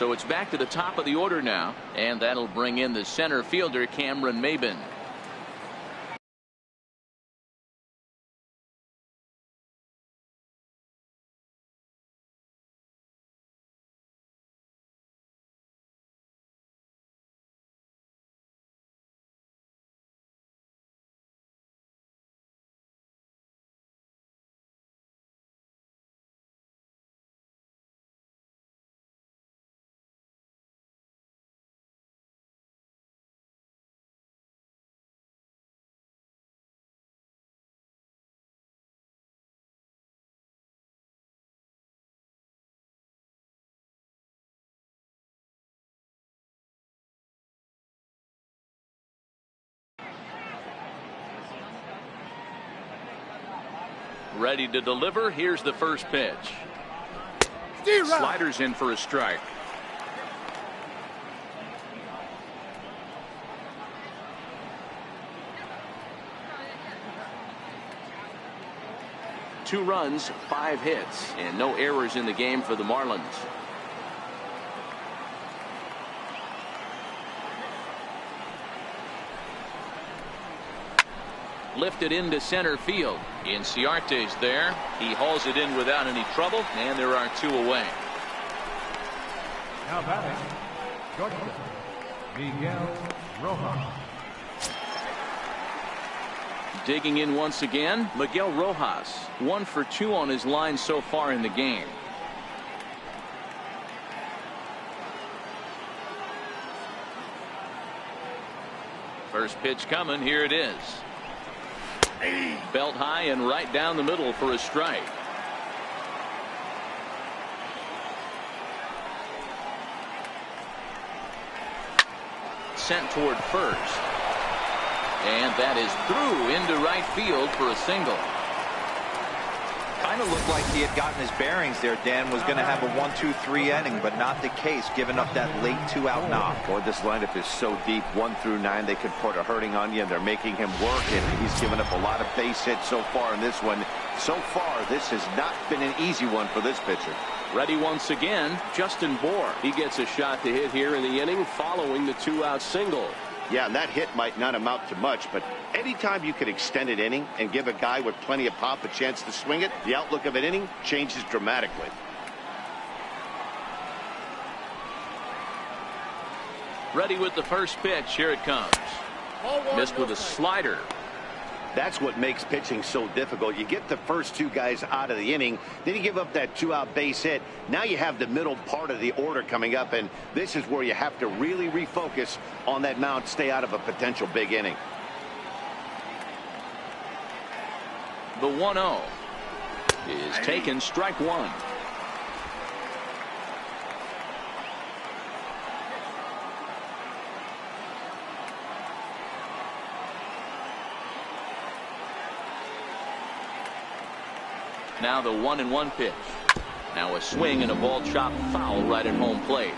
So it's back to the top of the order now, and that'll bring in the center fielder, Cameron Maybin. Ready to deliver. Here's the first pitch. Sliders in for a strike. Two runs, 5 hits, and no errors in the game for the Marlins. Lifted into center field. Inciarte's there. He hauls it in without any trouble, and there are 2 away. Now batting, Georgia, Miguel Rojas. Digging in once again, Miguel Rojas. 1 for 2 on his line so far in the game. First pitch coming. Here it is. Belt high and right down the middle for a strike. Sent toward first. And that is through into right field for a single. Kind of looked like he had gotten his bearings there. Dan was going to have a 1-2-3 inning, but not the case, giving up that late 2-out knock. Boy, this lineup is so deep, 1 through 9. They could put a hurting on you, and they're making him work, and he's given up a lot of base hits so far in this one. So far, this has not been an easy one for this pitcher. Ready once again, Justin Bour. He gets a shot to hit here in the inning following the 2-out single. Yeah, and that hit might not amount to much, but anytime you can extend an inning and give a guy with plenty of pop a chance to swing it, the outlook of an inning changes dramatically. Ready with the first pitch. Here it comes. Missed with a slider. That's what makes pitching so difficult. You get the first 2 guys out of the inning, then you give up that 2-out base hit. Now you have the middle part of the order coming up, and this is where you have to really refocus on that mound, stay out of a potential big inning. The 1-0 is taken, strike 1. Now the 1-1 pitch. Now a swing and a ball chopped foul right at home plate.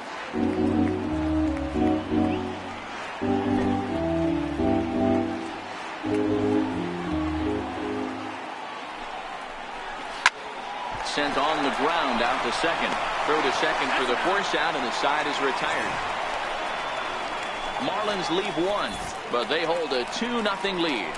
Sent on the ground out to second. Throw to second for the force out, and the side is retired. Marlins leave 1, but they hold a 2-0 lead.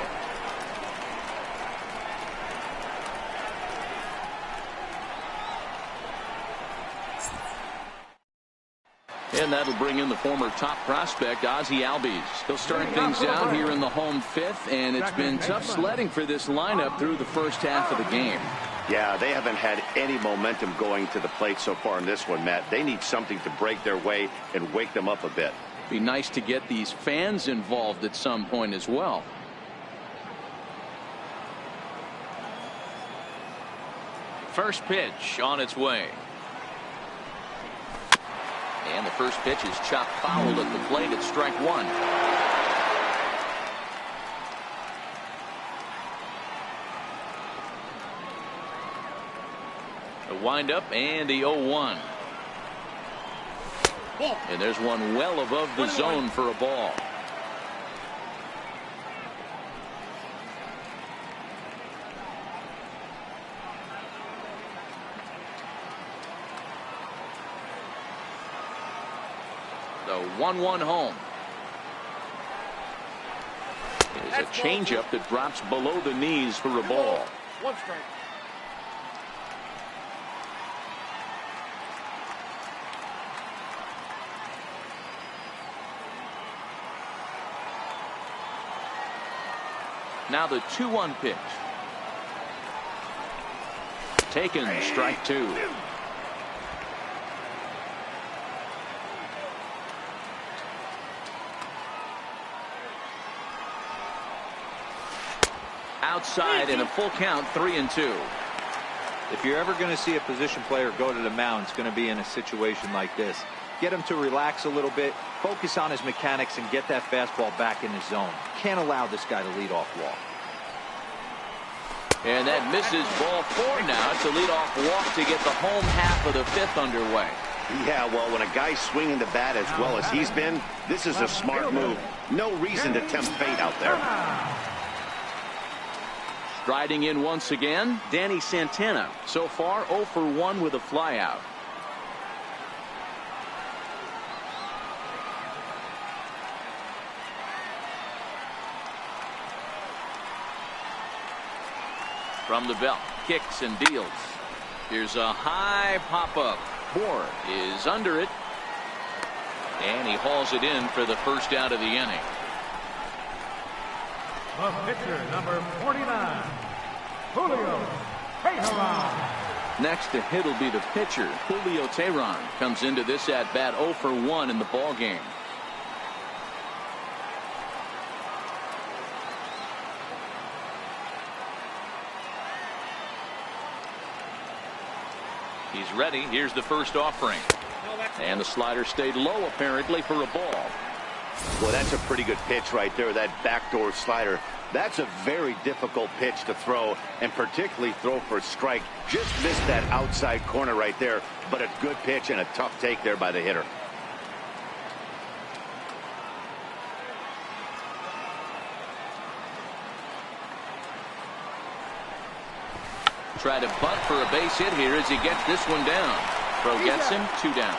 And that'll bring in the former top prospect, Ozzie Albies. He'll start things out here in the home 5th, and it's been tough sledding for this lineup through the first half of the game. Yeah, they haven't had any momentum going to the plate so far in this one, Matt. They need something to break their way and wake them up a bit. Be nice to get these fans involved at some point as well. First pitch on its way. And the first pitch is chopped foul at the plate at strike 1. A windup and the 0-1. And there's one well above the zone for a ball. The 1-1 home. Is a changeup that drops below the knees for a ball. 1 strike. Now the 2-1 pitch. Taken, strike 2. Outside in a full count, 3-2. If you're ever going to see a position player go to the mound, it's going to be in a situation like this. Get him to relax a little bit, focus on his mechanics, and get that fastball back in his zone. Can't allow this guy to lead off walk. And that misses, ball 4 now. It's a leadoff walk to get the home half of the 5th underway. Yeah, well, when a guy's swinging the bat as well as he's been, this is a smart move. No reason to tempt fate out there. Striding in once again, Danny Santana. So far, 0 for 1 with a flyout. From the belt, kicks and deals. Here's a high pop-up. Moore is under it. And he hauls it in for the first out of the inning. The pitcher, number 49, Julio Teheran. Next to hit will be the pitcher, Julio Teheran. Comes into this at-bat 0 for 1 in the ball game. He's ready. Here's the first offering. And the slider stayed low, apparently, for a ball. Well, that's a pretty good pitch right there, that backdoor slider. That's a very difficult pitch to throw, and particularly throw for a strike. Just missed that outside corner right there, but a good pitch and a tough take there by the hitter. Try to bunt for a base hit here as he gets this one down. Throw gets him, 2 down.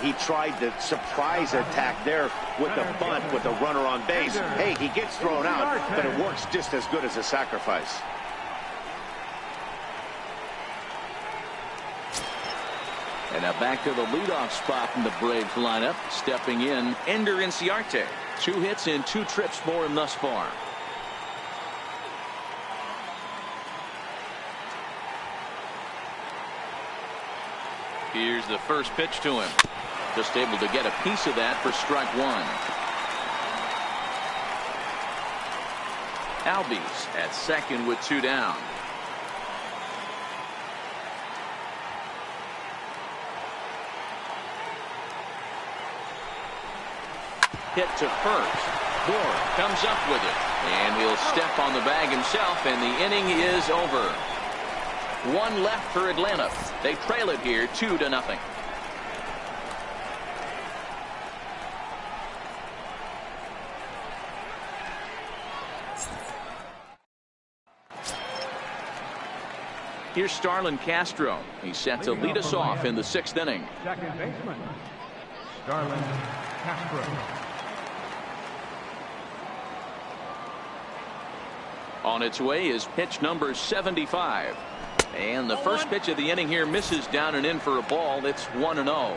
He tried the surprise attack there with the bunt with the runner on base. Hey, he gets thrown out, but it works just as good as a sacrifice. And now back to the leadoff spot in the Braves lineup. Stepping in, Ender Inciarte. 2 hits in 2 trips for him thus far. Here's the first pitch to him. Just able to get a piece of that for strike 1. Albies at second with 2 down. Hit to first. Moore comes up with it. And he'll step on the bag himself, and the inning is over. 1 left for Atlanta. They trail it here 2-0. Here's Starlin Castro. He's set to lead us off in the 6th inning. Second baseman, Starlin Castro. On its way is pitch number 75. And the first pitch of the inning here misses down and in for a ball. It's 1-0.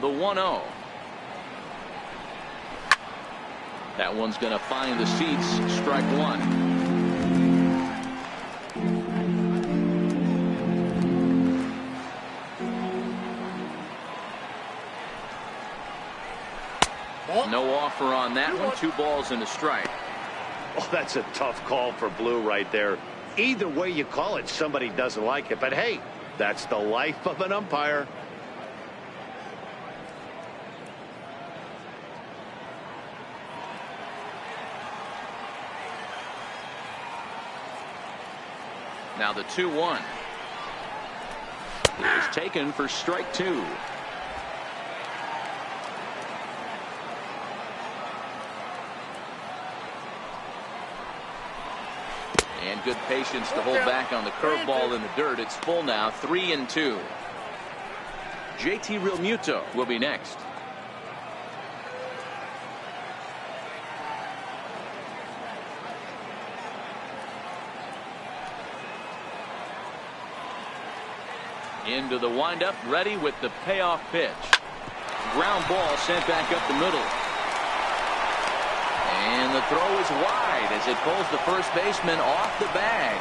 The 1-0. That one's going to find the seats. Strike 1. No offer on that one. 2 balls and a strike. Oh, that's a tough call for Blue right there. Either way you call it, somebody doesn't like it. But hey, that's the life of an umpire. Now the 2-1 is taken for strike 2. good patience to hold back on the curveball in the dirt. It's full now, 3-2. JT Realmuto will be next. Into the windup, ready with the payoff pitch. Ground ball sent back up the middle. And the throw is wide as it pulls the first baseman off the bag.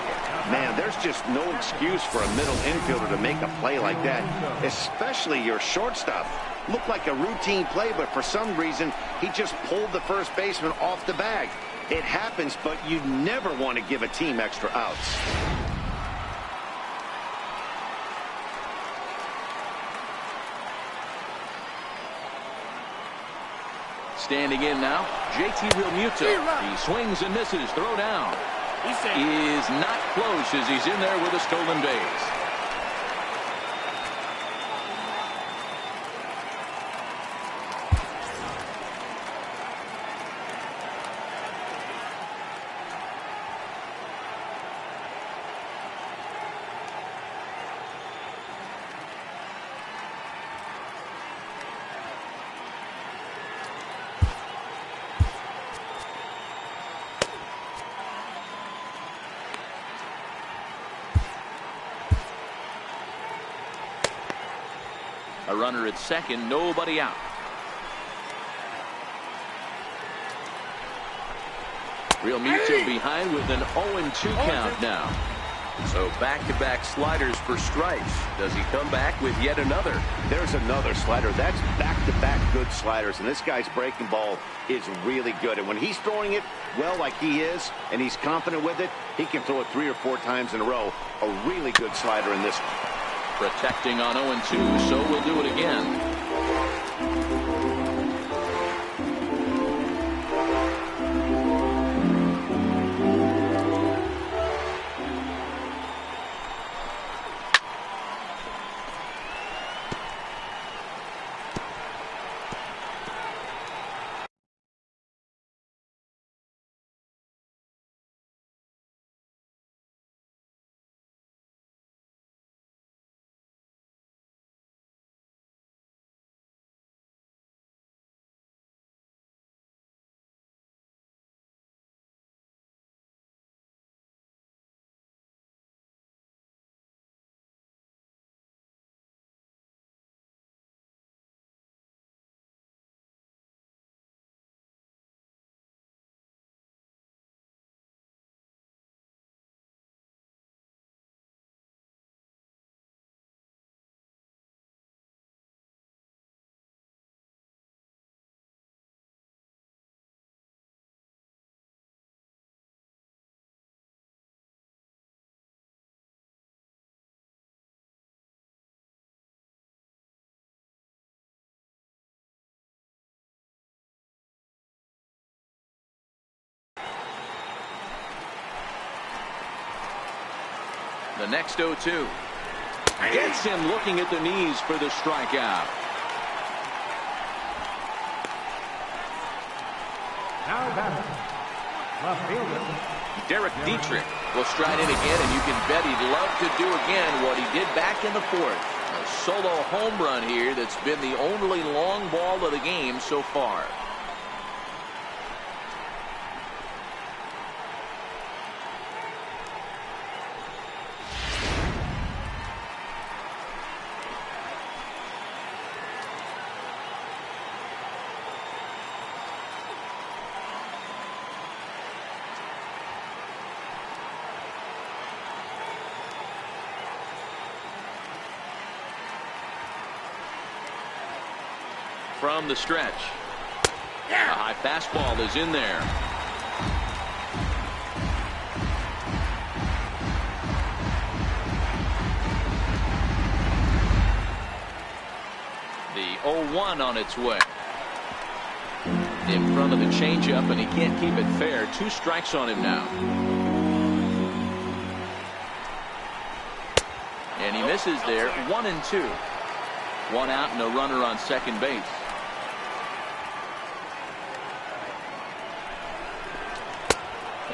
Man, there's just no excuse for a middle infielder to make a play like that, especially your shortstop. Looked like a routine play, but for some reason, he just pulled the first baseman off the bag. It happens, but you never want to give a team extra outs. Standing in now, JT Realmuto. He swings and misses. Throw down. Is not close as he's in there with a stolen base. A runner at second, nobody out. Realmuto behind with an 0-2 count now. So back-to-back sliders for strikes. Does he come back with yet another? There's another slider. That's back-to-back good sliders, and this guy's breaking ball is really good. And when he's throwing it well like he is, and he's confident with it, he can throw it 3 or 4 times in a row. A really good slider in this one. Protecting on 0-2, so we'll do it again. The next 0-2 gets him looking at the knees for the strikeout. Now batting, left fielder Derek Dietrich will stride in again, and you can bet he'd love to do again what he did back in the fourth. A solo home run here that's been the only long ball of the game so far. From the stretch, a high fastball is in there. The 0-1 on its way. In front of the changeup, and he can't keep it fair. 2 strikes on him now. And he misses there. 1-2. 1 out and a runner on second base.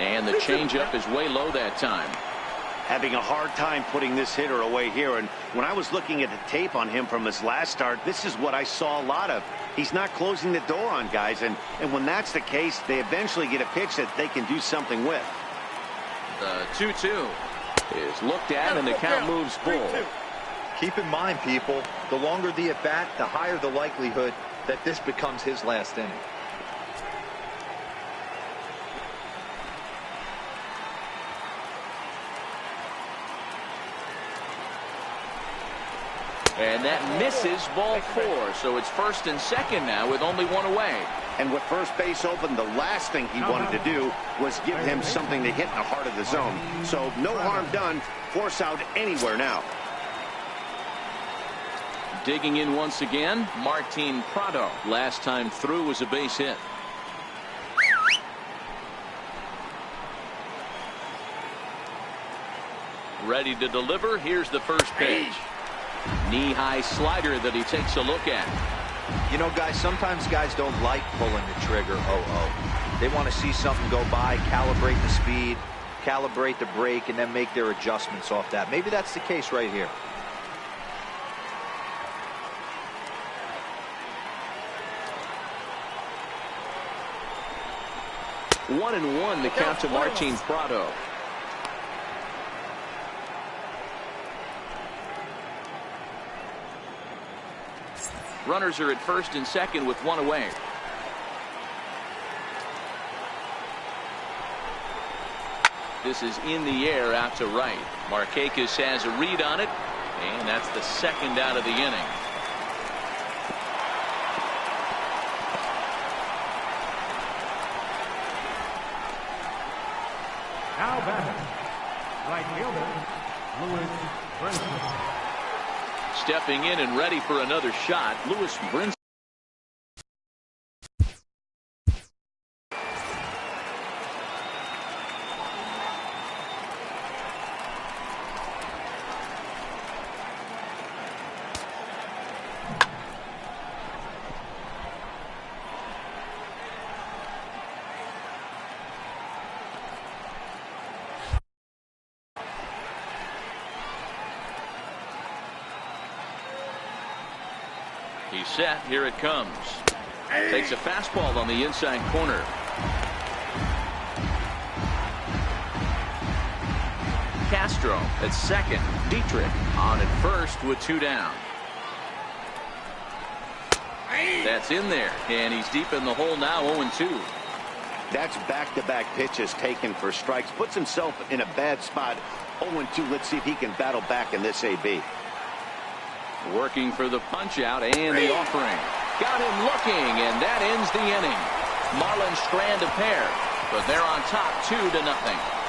And the changeup is way low that time. Having a hard time putting this hitter away here. And when I was looking at the tape on him from his last start, this is what I saw a lot of. He's not closing the door on guys. And when that's the case, they eventually get a pitch that they can do something with. The 2-2 is looked at, and the count moves full. Keep in mind, people, the longer the at-bat, the higher the likelihood that this becomes his last inning. And that misses, ball 4. So it's first and second now with only one away. And with first base open, the last thing he wanted to do was give him something to hit in the heart of the zone. So no harm done. Force out anywhere now. Digging in once again, Martin Prado. Last time through was a base hit. Ready to deliver. Here's the first pitch. Knee-high slider that he takes a look at. You know, guys, sometimes guys don't like pulling the trigger. They want to see something go by, calibrate the speed, calibrate the brake, and then make their adjustments off that. Maybe that's the case right here. One and one the count to Martin Prado. Runners are at first and second with one away. This is in the air out to right. Markakis has a read on it, and that's the second out of the inning. Now batting, right fielder, Lewis Brinson. Stepping in and ready for another shot, Lewis Brinson. He's set. Here it comes. Takes a fastball on the inside corner. Castro at second. Dietrich on at first with two down. That's in there, and he's deep in the hole now, 0-2. That's back-to-back pitches taken for strikes. Puts himself in a bad spot. 0-2. Let's see if he can battle back in this AB. Working for the punch out and the offering. Got him looking, and that ends the inning. Marlins strand a pair, but they're on top 2-0.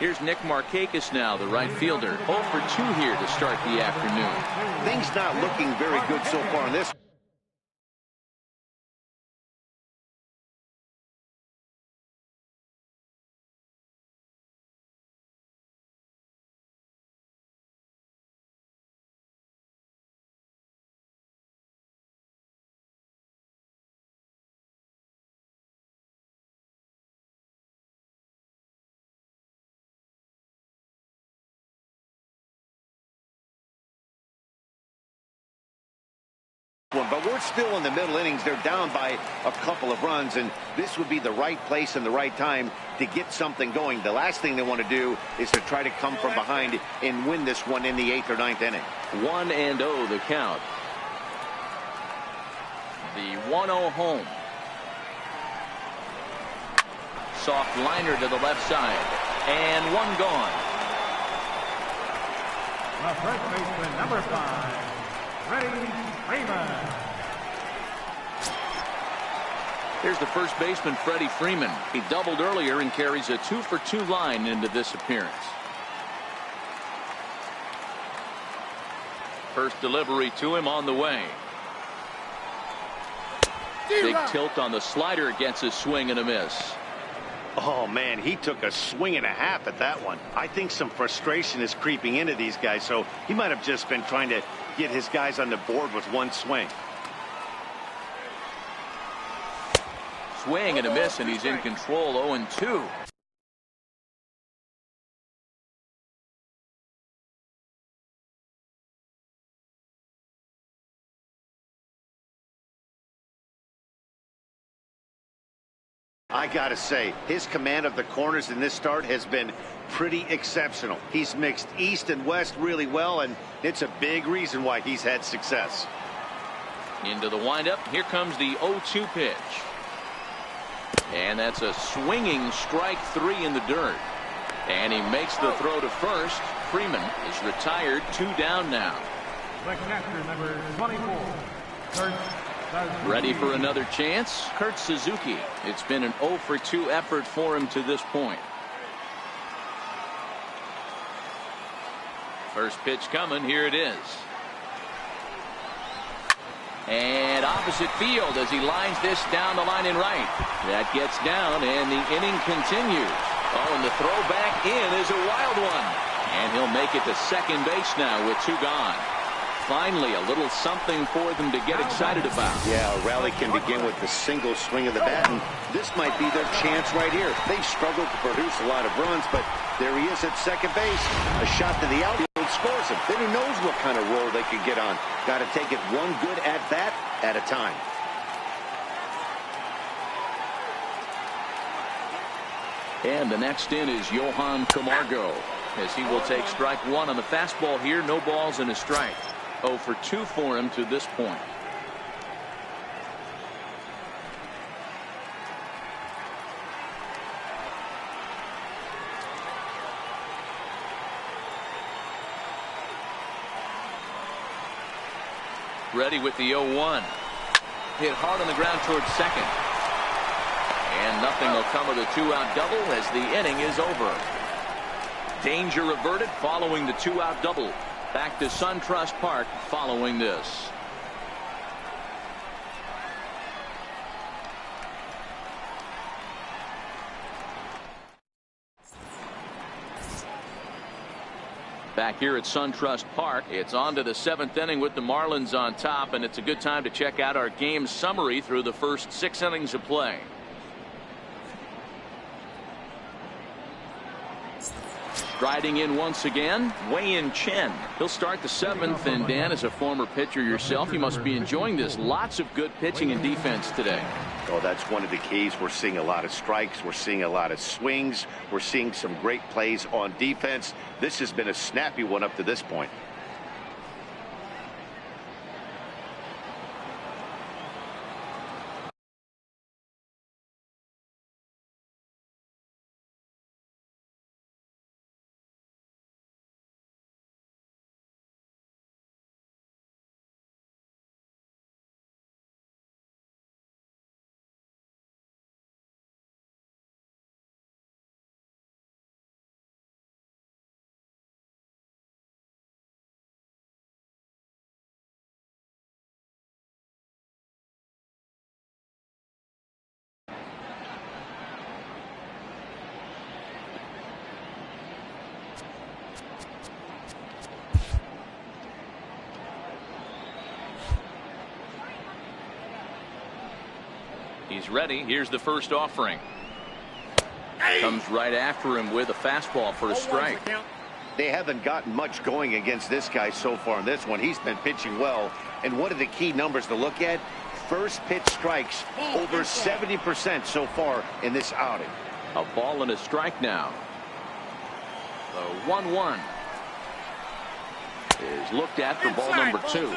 Here's Nick Markakis now, the right fielder. 0 for 2 here to start the afternoon. Things not looking very good so far in this. But we're still in the middle innings. They're down by a couple of runs, and this would be the right place and the right time to get something going. The last thing they want to do is to try to come from behind and win this one in the 8th or 9th inning. 1-0 the count. The 1-0 home. Soft liner to the left side, and one gone. The first baseman, number 5, Freddie Freeman. Here's the first baseman, Freddie Freeman. He doubled earlier and carries a 2 for 2 line into this appearance. First delivery to him on the way. Big tilt on the slider, gets a swing and a miss. Oh, man, he took a swing and a half at that one. I think some frustration is creeping into these guys, so he might have just been trying to get his guys on the board with one swing. Swing and a miss, and he's in control. 0-2. I gotta say, his command of the corners in this start has been pretty exceptional. He's mixed east and west really well, and it's a big reason why he's had success. Into the windup. Here comes the 0-2 pitch. And that's a swinging strike three in the dirt. And he makes the throw to first. Freeman is retired. 2 down now. Second number 24, Kurt. Ready for another chance? Kurt Suzuki. It's been an 0-for-2 effort for him to this point. First pitch coming. Here it is. And opposite field as he lines this down the line in right. That gets down, and the inning continues. Oh, and the throw back in is a wild one. And he'll make it to second base now with 2 gone. Finally, a little something for them to get excited about. Yeah, a rally can begin with the single swing of the bat, and this might be their chance right here. They've struggled to produce a lot of runs, but there he is at second base. A shot to the outfield scores him. Then who knows what kind of roll they could get on. Got to take it one good at-bat at a time. And the next in is Johan Camargo, as he will take strike 1 on the fastball here. No balls and a strike. 0-for-2 for him to this point. Ready with the 0-1. Hit hard on the ground towards second. And nothing will come of the 2-out double as the inning is over. Danger averted following the 2-out double. Back to SunTrust Park following this. Back here at SunTrust Park, it's on to the 7th inning with the Marlins on top, and it's a good time to check out our game summary through the first 6 innings of play. Striding in once again, Wei-Yin Chen. He'll start the 7th, and Dan, as a former pitcher yourself, you must be enjoying this. Lots of good pitching and defense today. Oh, that's one of the keys. We're seeing a lot of strikes. We're seeing a lot of swings. We're seeing some great plays on defense. This has been a snappy one up to this point. He's ready. Here's the first offering. Comes right after him with a fastball for a strike. They haven't gotten much going against this guy so far in this one. He's been pitching well. And one of the key numbers to look at, first pitch strikes over 70% so far in this outing. A ball and a strike now. The 1-1 is looked at for ball number 2.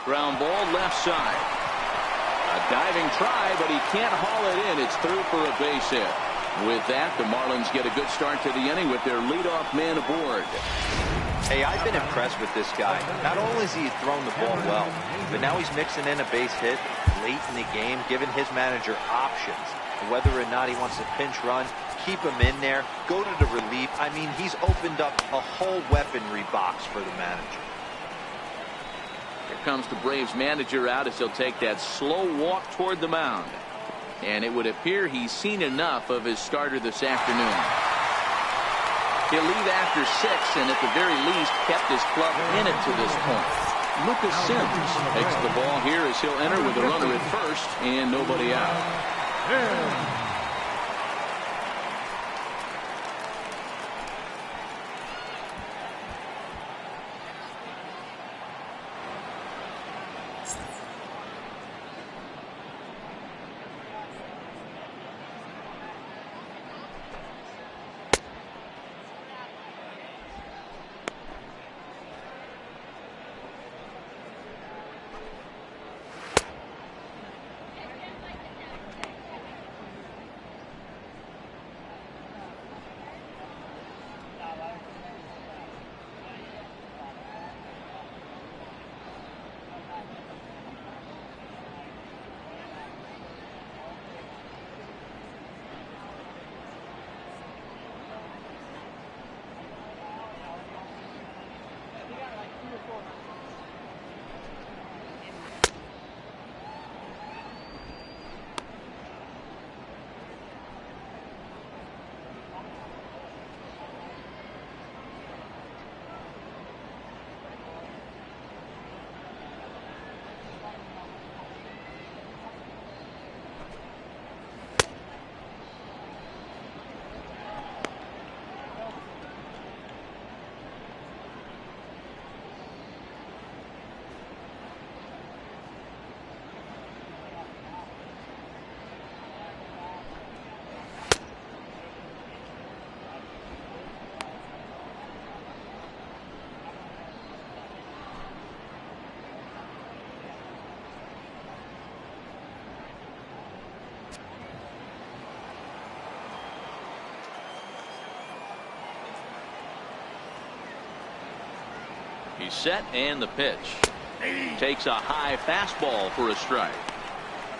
Ground ball left side. A diving try, but he can't haul it in. It's through for a base hit. With that, the Marlins get a good start to the inning with their leadoff man aboard. Hey, I've been impressed with this guy. Not only has he thrown the ball well, but now he's mixing in a base hit late in the game, giving his manager options. Whether or not he wants to pinch run, keep him in there, go to the relief. I mean, he's opened up a whole weaponry box for the manager. Here comes the Braves manager out as he'll take that slow walk toward the mound. And it would appear he's seen enough of his starter this afternoon. He'll leave after 6 and at the very least kept his club in it to this point. Lucas Sims takes the ball here as he'll enter with a runner at first and nobody out. He's set and the pitch. Takes a high fastball for a strike.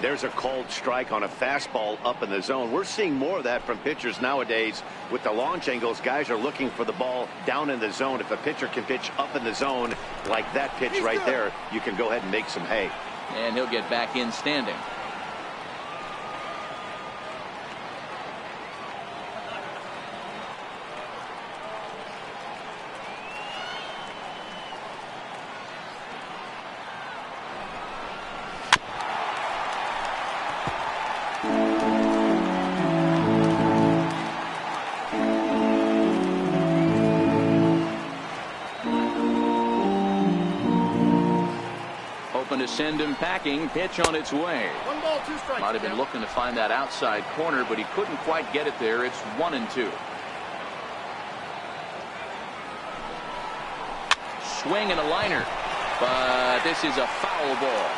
There's a called strike on a fastball up in the zone. We're seeing more of that from pitchers nowadays. With the launch angles, guys are looking for the ball down in the zone. If a pitcher can pitch up in the zone like that pitch right there, you can go ahead and make some hay. And he'll get back in standing. To send him packing. Pitch on its way. 1 ball, 2 strikes. Might have been looking to find that outside corner, but he couldn't quite get it there. It's 1-2. Swing and a liner, but this is a foul ball.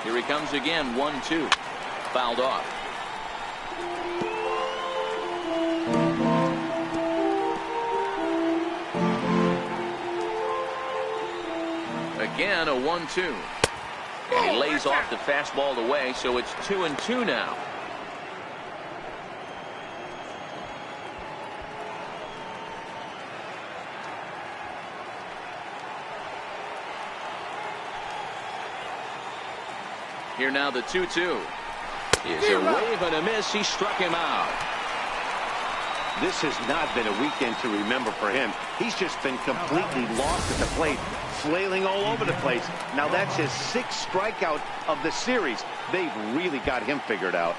Here he comes again. 1-2. Fouled off. Again, a 1-2. And he lays off the fastball away, so it's 2-2 now. Here now the 2-2. Is a wave and a miss. He struck him out. This has not been a weekend to remember for him. He's just been completely lost at the plate, flailing all over the place. Now that's his 6th strikeout of the series. They've really got him figured out.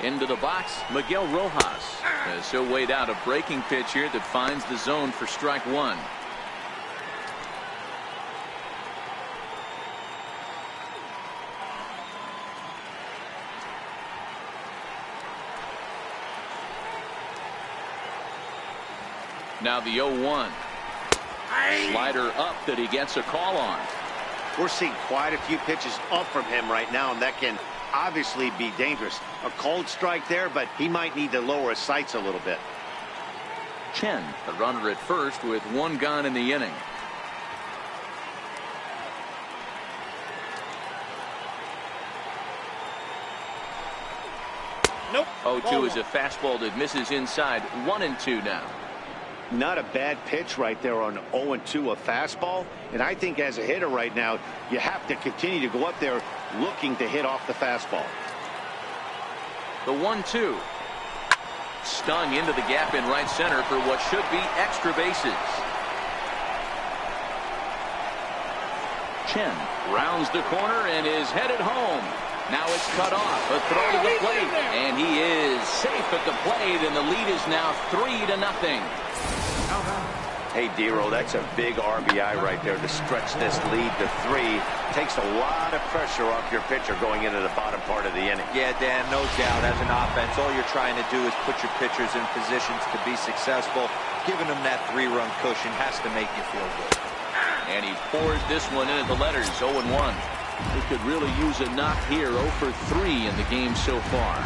Into the box, Miguel Rojas, as he'll wait out a breaking pitch here that finds the zone for strike 1. Now the 0-1. Slider up that he gets a call on. We're seeing quite a few pitches up from him right now, and that can obviously be dangerous. A cold strike there, but he might need to lower his sights a little bit. Chen, the runner at first with 1 gone in the inning. Nope. 0-2 is a fastball that misses inside. 1-2 now. Not a bad pitch right there on 0-2, a fastball. And I think as a hitter right now, you have to continue to go up there looking to hit off the fastball. The 1-2. Stung into the gap in right center for what should be extra bases. Chen rounds the corner and is headed home. Now it's cut off. A throw to the plate. And he is safe at the plate, and the lead is now 3-0. Hey, Dero, that's a big RBI right there to stretch this lead to 3. Takes a lot of pressure off your pitcher going into the bottom part of the inning. Yeah, Dan, no doubt. As an offense, all you're trying to do is put your pitchers in positions to be successful. Giving them that 3-run cushion has to make you feel good. And he pours this one into the letters. 0-1. He could really use a knock here. 0 for 3 in the game so far.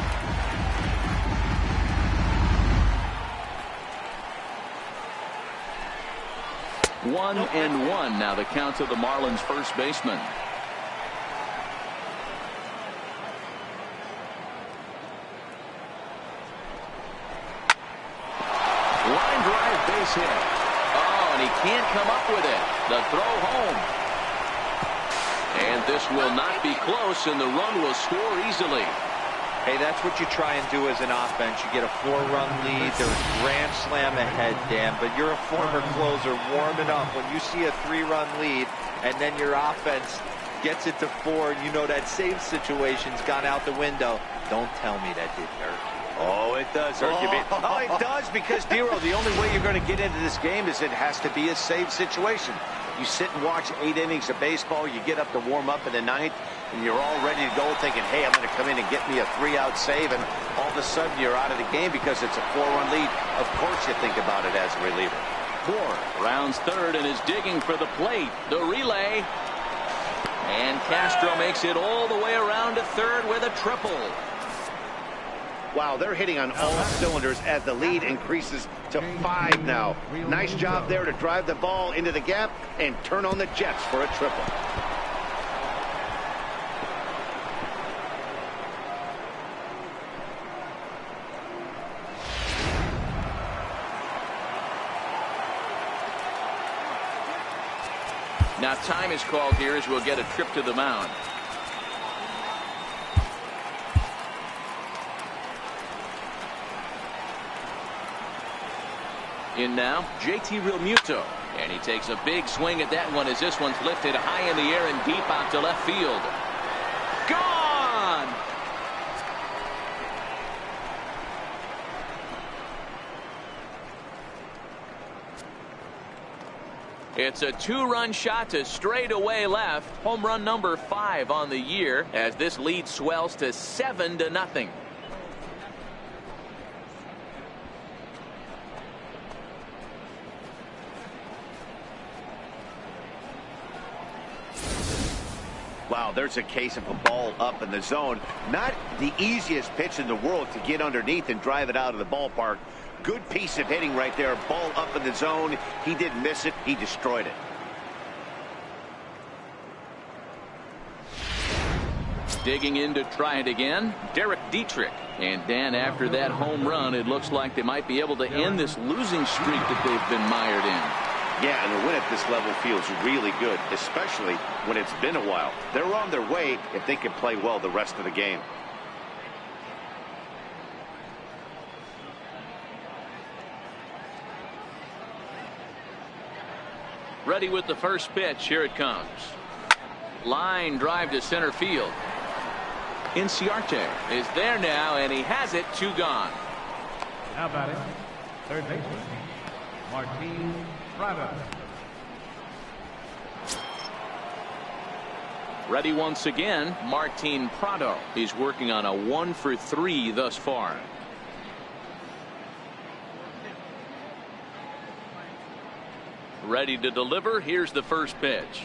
1-1 now the count to the Marlins first baseman. Line drive base hit. Oh, and he can't come up with it. The throw home. And this will not be close, and the run will score easily. Hey, that's what you try and do as an offense. You get a 4-run lead. There's grand slam ahead, Dan, but you're a former closer warming up. When you see a 3-run lead and then your offense gets it to 4, and you know that save situation's gone out the window, don't tell me that didn't hurt. Oh, it does hurt you. Oh, it does, because, Dero, the only way you're going to get into this game is it has to be a save situation. You sit and watch 8 innings of baseball, you get up to warm up in the 9th, and you're all ready to go thinking, hey, I'm going to come in and get me a 3-out save, and all of a sudden you're out of the game because it's a 4-run lead. Of course you think about it as a reliever. Moore rounds third and is digging for the plate. The relay. And Castro makes it all the way around to third with a triple. Wow, they're hitting on all cylinders as the lead increases to 5 now. Nice job there to drive the ball into the gap and turn on the Jets for a triple. Now time is called here as we'll get a trip to the mound. In now, JT Realmuto. And he takes a big swing at that one as this one's lifted high in the air and deep out to left field. Gone! It's a 2-run shot to straightaway left. Home run number 5 on the year as this lead swells to 7-0. Wow, there's a case of a ball up in the zone. Not the easiest pitch in the world to get underneath and drive it out of the ballpark. Good piece of hitting right there. Ball up in the zone. He didn't miss it. He destroyed it. Digging in to try it again, Derek Dietrich. And Dan, after that home run, it looks like they might be able to end this losing streak that they've been mired in. Yeah, and a win at this level feels really good, especially when it's been a while. They're on their way if they can play well the rest of the game. Ready with the first pitch. Here it comes. Line drive to center field. Inciarte is there now, and he has it. 2 gone. Now batting, third baseman, Martin Prado. Ready once again, Martin Prado. He's working on a 1 for 3 thus far. Ready to deliver. Here's the first pitch.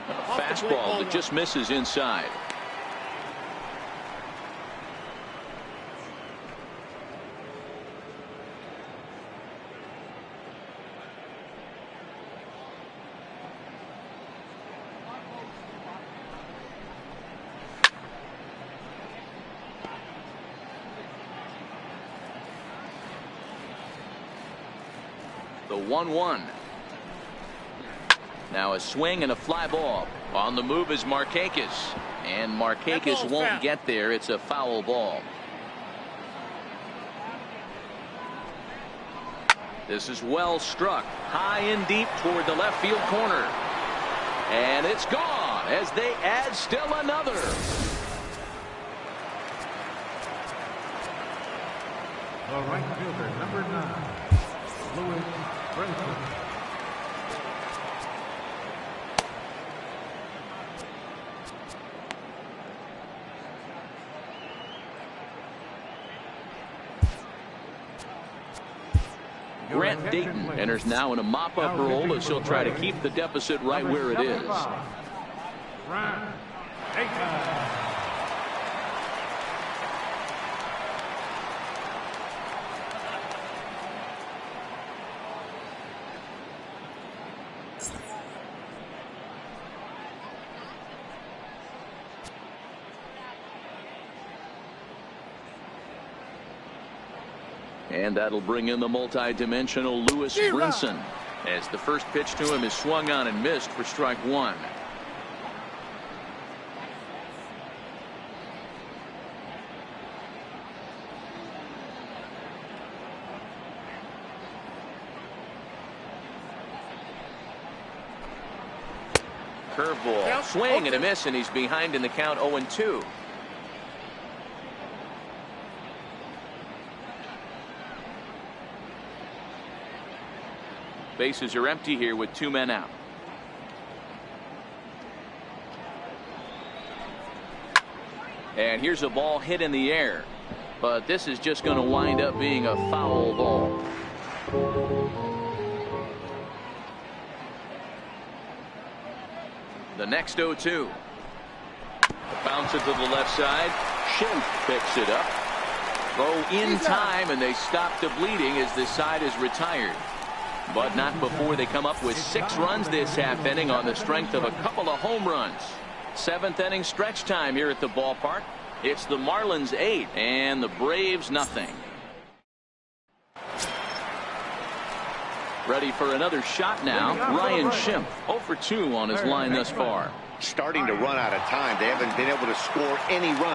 A fastball that just misses inside. The 1-1. Now a swing and a fly ball. On the move is Markakis. And Markakis won't get there. It's a foul ball. This is well struck. High and deep toward the left field corner. And it's gone as they add still another. The right fielder, number 9, Louis Brinson. Grant Dayton enters now in a mop-up role as he'll try to keep the deficit right where it is. Grant Dayton. And that'll bring in the multi-dimensional Louis Brinson as the first pitch to him is swung on and missed for strike 1. Curveball, swing and a miss, and he's behind in the count 0-2. Bases are empty here with 2 men out. And here's a ball hit in the air, but this is just going to wind up being a foul ball. The next 0-2. Bounce it to the left side. Schimpf picks it up. Throw in time, and they stop the bleeding as this side is retired. But not before they come up with 6 runs this half inning on the strength of a couple of home runs. 7th inning stretch time here at the ballpark. It's the Marlins 8 and the Braves nothing. Ready for another shot now. Ryan Schimpf 0 for 2 on his line thus far. Starting to run out of time. They haven't been able to score any runs.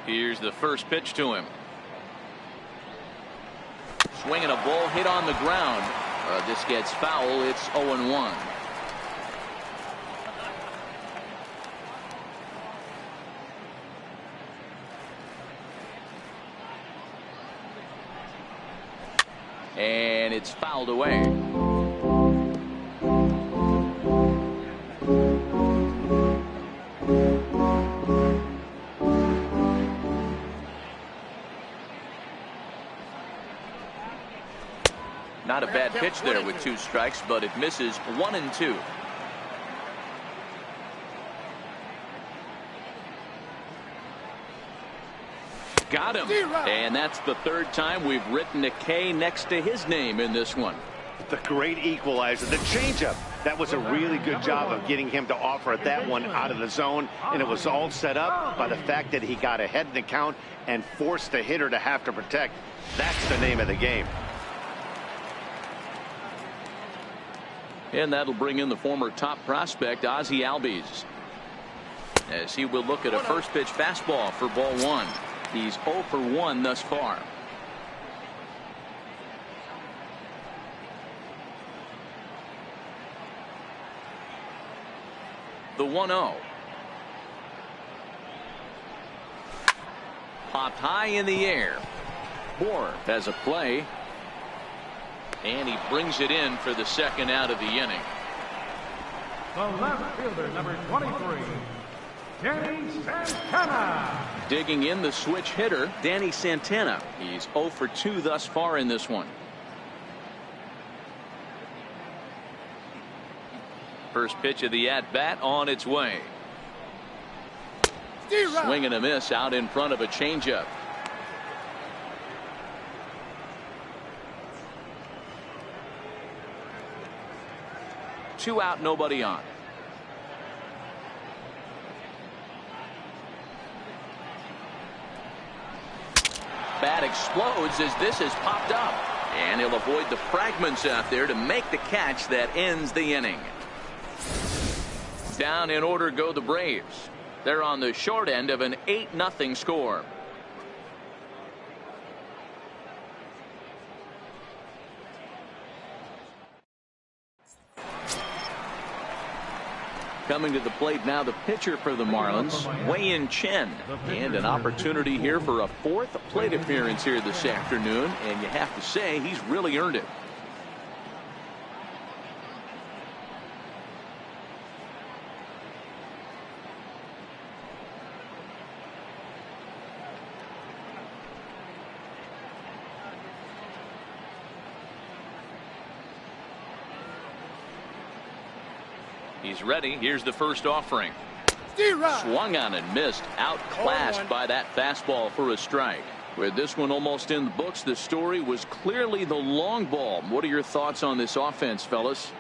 Here's the first pitch to him. Swinging a ball hit on the ground. This gets foul. It's 0-1. And it's fouled away. Not a bad pitch there with 2 strikes, but it misses 1-2. Got him. And that's the 3rd time we've written a K next to his name in this one. The great equalizer, the changeup. That was a really good job of getting him to offer that one out of the zone, and it was all set up by the fact that he got ahead in the count and forced the hitter to have to protect. That's the name of the game. And that'll bring in the former top prospect, Ozzie Albies, as he will look at a first pitch fastball for ball 1. He's 0 for 1 thus far. The 1-0. Popped high in the air. Bohr has a play. And he brings it in for the 2nd out of the inning. The left fielder, number 23, Danny Santana. Digging in the switch hitter, Danny Santana. He's 0 for 2 thus far in this one. First pitch of the at-bat on its way. Swing and a miss out in front of a changeup. Two out, nobody on. Bat explodes as this is popped up. And he'll avoid the fragments out there to make the catch that ends the inning. Down in order go the Braves. They're on the short end of an 8-0 score. Coming to the plate now, the pitcher for the Marlins, Wei-Yin Chen. And an opportunity here for a 4th plate appearance here this afternoon. And you have to say, he's really earned it. He's ready. Here's the first offering. Swung on and missed. Outclassed by that fastball for a strike. With this one almost in the books, the story was clearly the long ball. What are your thoughts on this offense, fellas?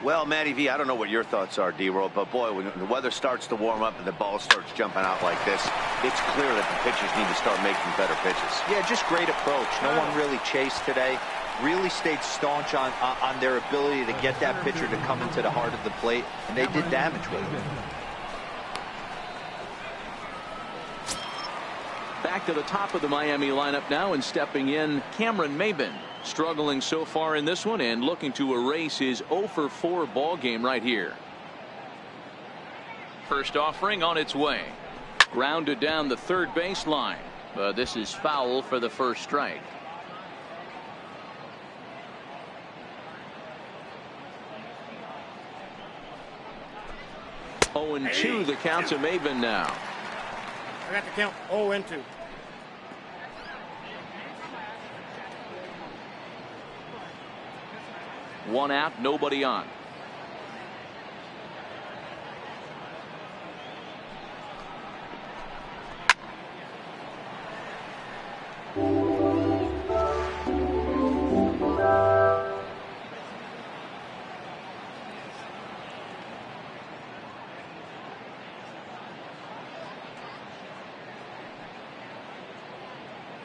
Well, Matty V, I don't know what your thoughts are, D-Roll, but boy, when the weather starts to warm up and the ball starts jumping out like this, it's clear that the pitchers need to start making better pitches. Yeah, just great approach. No one really chased today. Really stayed staunch on their ability to get that pitcher to come into the heart of the plate, and they did damage with it. Back to the top of the Miami lineup now, and stepping in, Cameron Maybin. Struggling so far in this one and looking to erase his 0 for 4 ball game right here. First offering on its way. Grounded down the third baseline, but this is foul for the first strike. 0-2 the count to Maybin now. I got to count 0-2. One out, nobody on.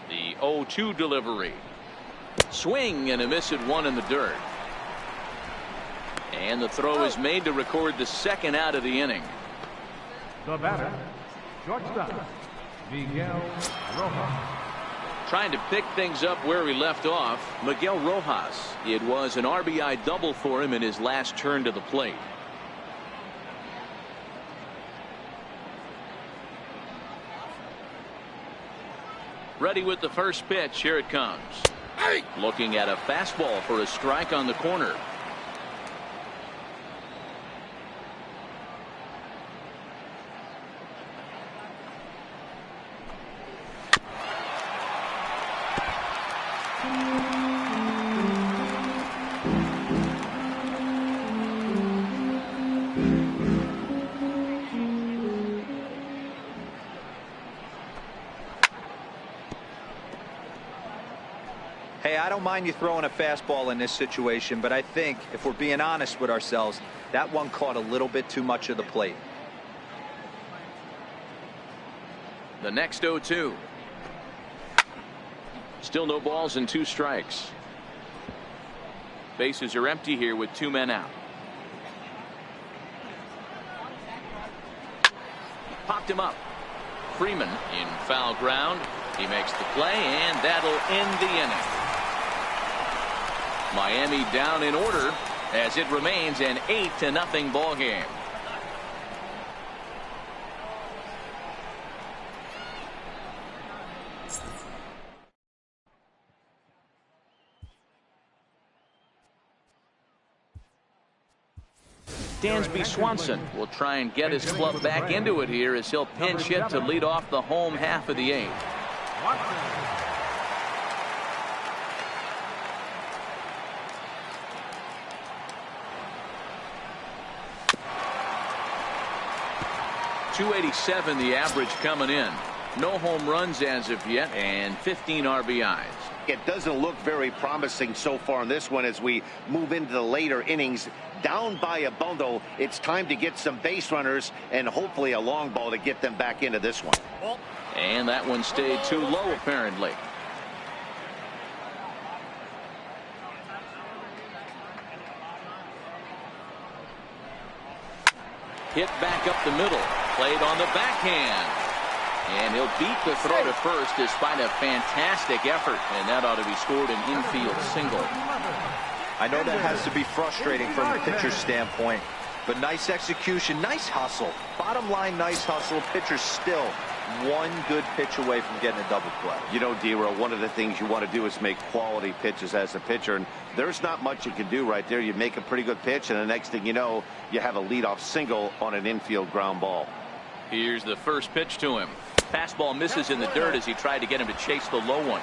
The 0-2 delivery. Swing and a miss at one in the dirt. And the throw is made to record the second out of the inning. The batter, shortstop, Miguel Rojas. Trying to pick things up where he left off, Miguel Rojas. It was an RBI double for him in his last turn to the plate. Ready with the first pitch. Here it comes. Looking at a fastball for a strike on the corner. Hey, I don't mind you throwing a fastball in this situation, but I think, if we're being honest with ourselves, that one caught a little bit too much of the plate. The next 0-2. Still no balls and 2 strikes. Bases are empty here with 2 men out. Popped him up. Freeman in foul ground. He makes the play, and that'll end the inning. Miami down in order as it remains an 8-0 ball game. Dansby Swanson will try and get his club back into it here as he'll pinch hit to lead off the home half of the 8th. 287 the average coming in. No home runs as of yet, and 15 RBIs. It doesn't look very promising so far in this one as we move into the later innings. Down by a bundle, it's time to get some base runners and hopefully a long ball to get them back into this one. And that one stayed too low, apparently. Hit back up the middle. Played on the backhand. And he'll beat the throw to first despite a fantastic effort. And that ought to be scored an infield single. I know that has to be frustrating from a pitcher's standpoint, but nice execution, nice hustle. Bottom line, nice hustle. Pitcher's still one good pitch away from getting a double play. You know, D-Row, one of the things you want to do is make quality pitches as a pitcher, and there's not much you can do right there. You make a pretty good pitch, and the next thing you know, you have a leadoff single on an infield ground ball. Here's the first pitch to him. Fastball misses in the dirt as he tried to get him to chase the low one.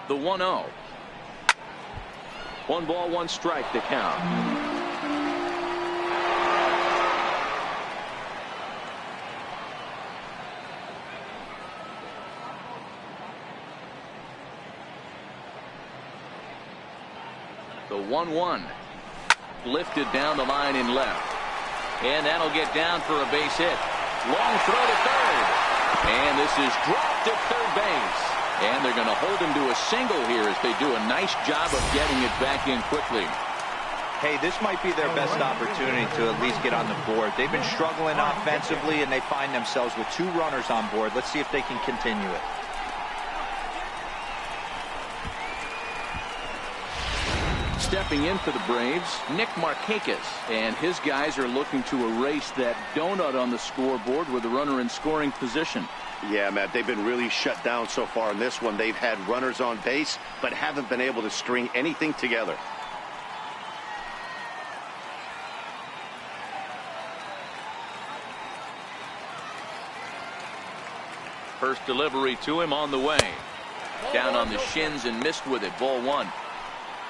The 1-0. 1 ball, 1 strike to count. The 1-1. Lifted down the line in left. And that'll get down for a base hit. Long throw to third. And this is dropped at third base. And they're going to hold him to a single here as they do a nice job of getting it back in quickly. Hey, this might be their best opportunity to at least get on the board. They've been struggling offensively, and they find themselves with 2 runners on board. Let's see if they can continue it. Stepping in for the Braves, Nick Markakis, and his guys are looking to erase that donut on the scoreboard with a runner in scoring position. Yeah, Matt, they've been really shut down so far in this one. They've had runners on base, but haven't been able to string anything together. First delivery to him on the way. Down on the shins and missed with it. Ball 1.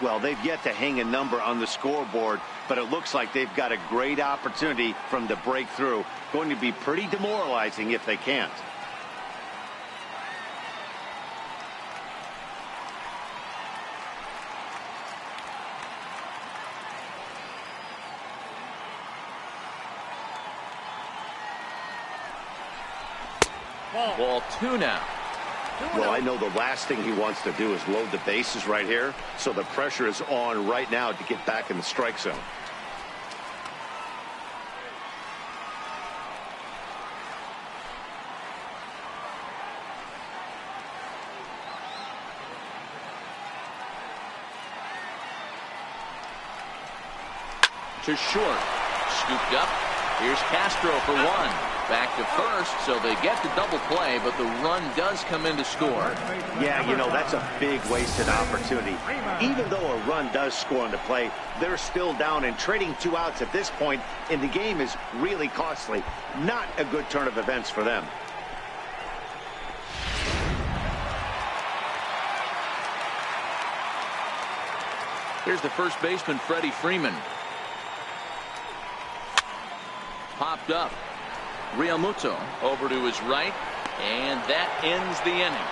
Well, they've yet to hang a number on the scoreboard, but it looks like they've got a great opportunity from the breakthrough. Going to be pretty demoralizing if they can't. Ball 2 now. Well, I know the last thing he wants to do is load the bases right here, so the pressure is on right now to get back in the strike zone. To short. Scooped up. Here's Castro for one. Back to first, so they get the double play, but the run does come in to score. Yeah, you know, that's a big wasted opportunity. Even though a run does score on the play, they're still down, and trading 2 outs at this point in the game is really costly. Not a good turn of events for them. Here's the first baseman, Freddie Freeman. Popped up. Realmuto over to his right, and that ends the inning.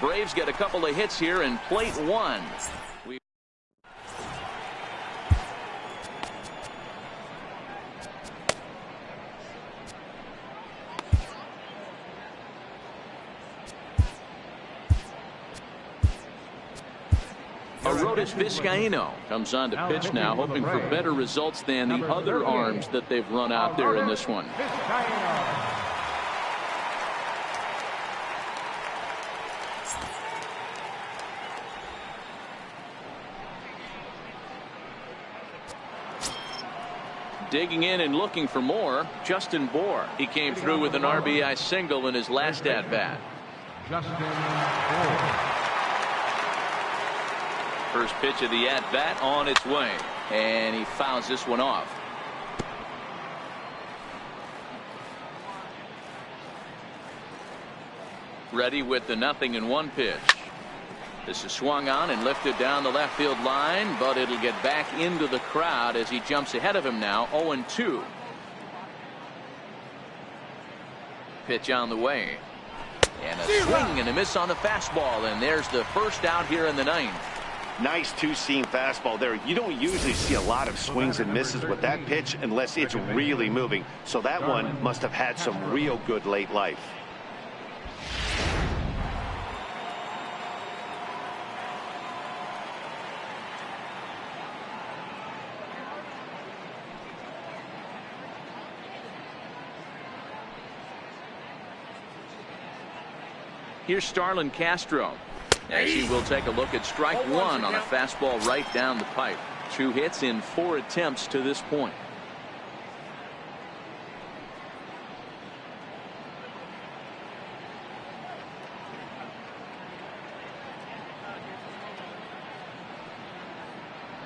Braves get a couple of hits here in plate 1. Arodys Vizcaíno comes on to pitch now, hoping for better results than the other arms that they've run out there in this one. Digging in and looking for more, Justin Bour. He came through with an RBI single in his last at-bat. Justin Bour. First pitch of the at-bat on its way, and he fouls this one off. Ready with the 0-1 pitch. This is swung on and lifted down the left field line, but it'll get back into the crowd as he jumps ahead of him now. 0-2. Pitch on the way, and a swing and a miss on the fastball, and there's the first out here in the 9th. Nice two-seam fastball there. You don't usually see a lot of swings and misses with that pitch unless it's really moving. So that one must have had some real good late life. Here's Starlin Castro. As he will take a look at strike 1 on a fastball right down the pipe. 2 hits in 4 attempts to this point.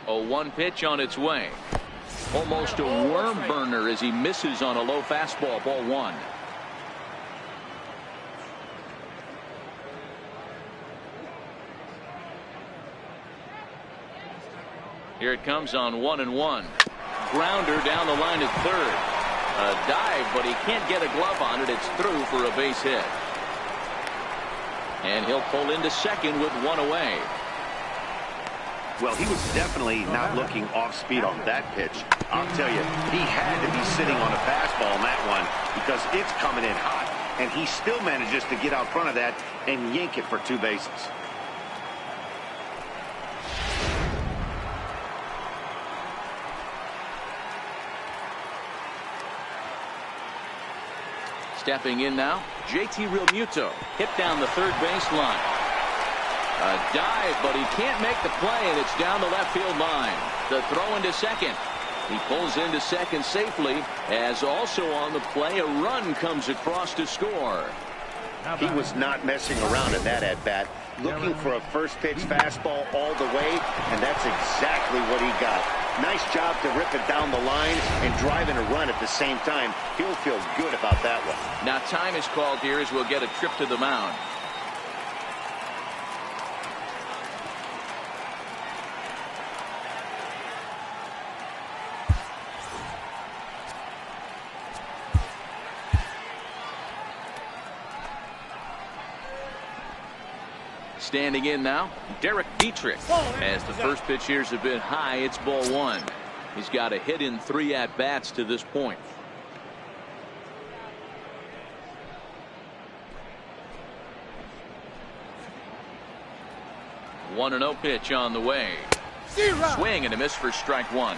A 1 pitch on its way. Almost a worm burner as he misses on a low fastball. Ball 1. Here it comes on 1-1. Grounder down the line at third. A dive, but he can't get a glove on it. It's through for a base hit. And he'll pull into second with 1 away. Well, he was definitely not looking off speed on that pitch. I'll tell you, he had to be sitting on a fastball on that one because it's coming in hot. And he still manages to get out front of that and yank it for 2 bases. Stepping in now, JT Realmuto. Hit down the third baseline. A dive, but he can't make the play, and it's down the left field line. The throw into second. He pulls into second safely, as also on the play, a run comes across to score. He was not messing around in that at-bat, looking for a first pitch fastball all the way, and that's exactly what he got. Nice job to rip it down the line and drive in a run at the same time. He'll feel good about that one. Now time is called here as we'll get a trip to the mound. Standing in now, Derek Dietrich. As the first pitch here is a bit high, it's ball 1. He's got a hit in 3 at-bats to this point. 1-0 pitch on the way. Swing and a miss for strike 1.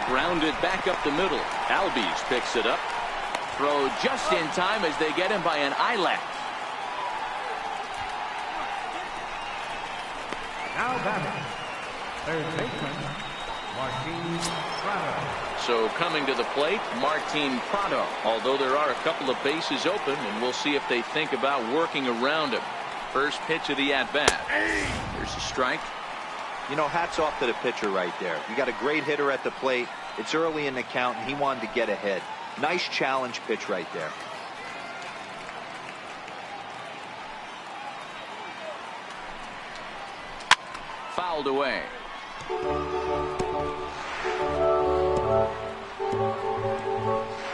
Grounded back up the middle. Albies picks it up. Throw just in time as they get him by an eyelash. Now batting, third baseman, Martin Prado. So coming to the plate, Martin Prado. Although there are a couple of bases open, and we'll see if they think about working around him. First pitch of the at-bat. Here's a strike. You know, hats off to the pitcher right there. You got a great hitter at the plate. It's early in the count, and he wanted to get ahead. Nice challenge pitch right there. Fouled away.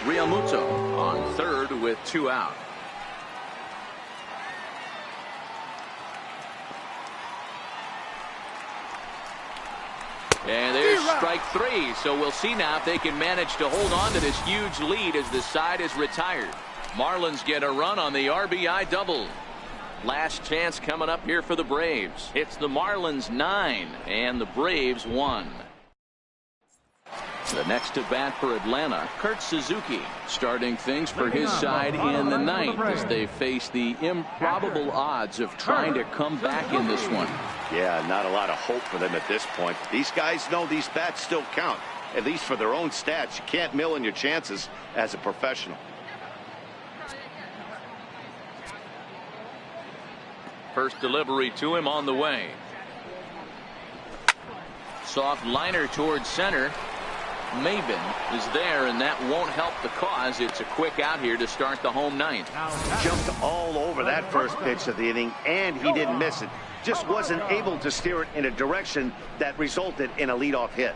Realmuto on third with 2 out. And there's strike 3. So we'll see now if they can manage to hold on to this huge lead as the side is retired. Marlins get a run on the RBI double. Last chance coming up here for the Braves. It's the Marlins 9 and the Braves 1. The next at bat for Atlanta, Kurt Suzuki, starting things for his side in the 9th as they face the improbable odds of trying to come back in this one. Yeah, not a lot of hope for them at this point. These guys know these bats still count, at least for their own stats. You can't mill in your chances as a professional. First delivery to him on the way. Soft liner towards center. Maben is there, and that won't help the cause. It's a quick out here to start the home 9th. Jumped all over that first pitch of the inning, and he didn't miss it. Just wasn't able to steer it in a direction that resulted in a leadoff hit.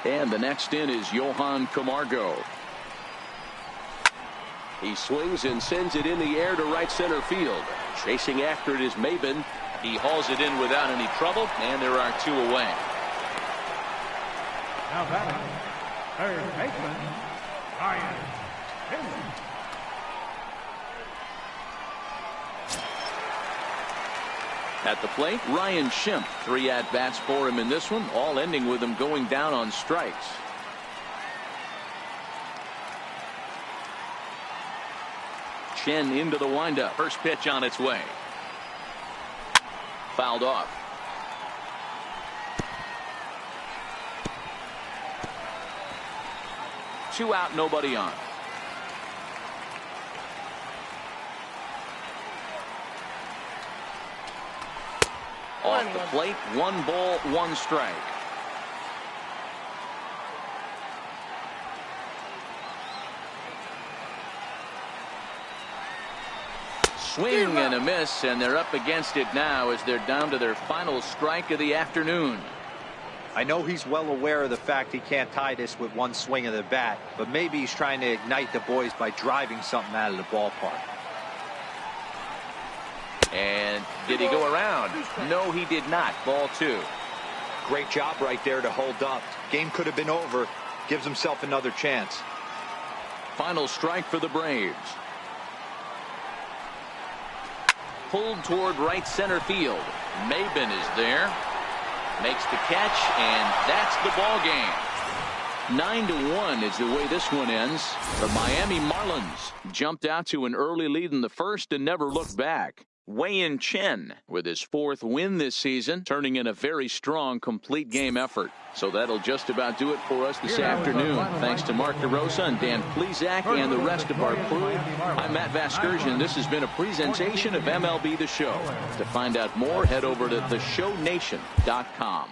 And the next in is Johan Camargo. He swings and sends it in the air to right center field. Chasing after it is Maben. He hauls it in without any trouble, and there are 2 away. Now batting, third baseman, Ryan Finley. At the plate, Ryan Schimpf. 3 at-bats for him in this one, all ending with him going down on strikes. Chen into the windup. First pitch on its way. Fouled off. Two out, nobody on. Off the plate, 1 ball, 1 strike. Swing and a miss, and they're up against it now as they're down to their final strike of the afternoon. I know he's well aware of the fact he can't tie this with 1 swing of the bat, but maybe he's trying to ignite the boys by driving something out of the ballpark. And did he go around? No, he did not. Ball 2. Great job right there to hold up. Game could have been over. Gives himself another chance. Final strike for the Braves. Pulled toward right center field. Maben is there. Makes the catch, and that's the ball game. 9-1 is the way this one ends. The Miami Marlins jumped out to an early lead in the first and never looked back. Wei-Yin Chen with his 4th win this season, turning in a very strong complete game effort. So that'll just about do it for us this afternoon. Thanks to Mark DeRosa and Dan Plesac and the rest of our crew. I'm Matt Vasgersian. This has been a presentation of MLB The Show. To find out more, head over to theshownation.com.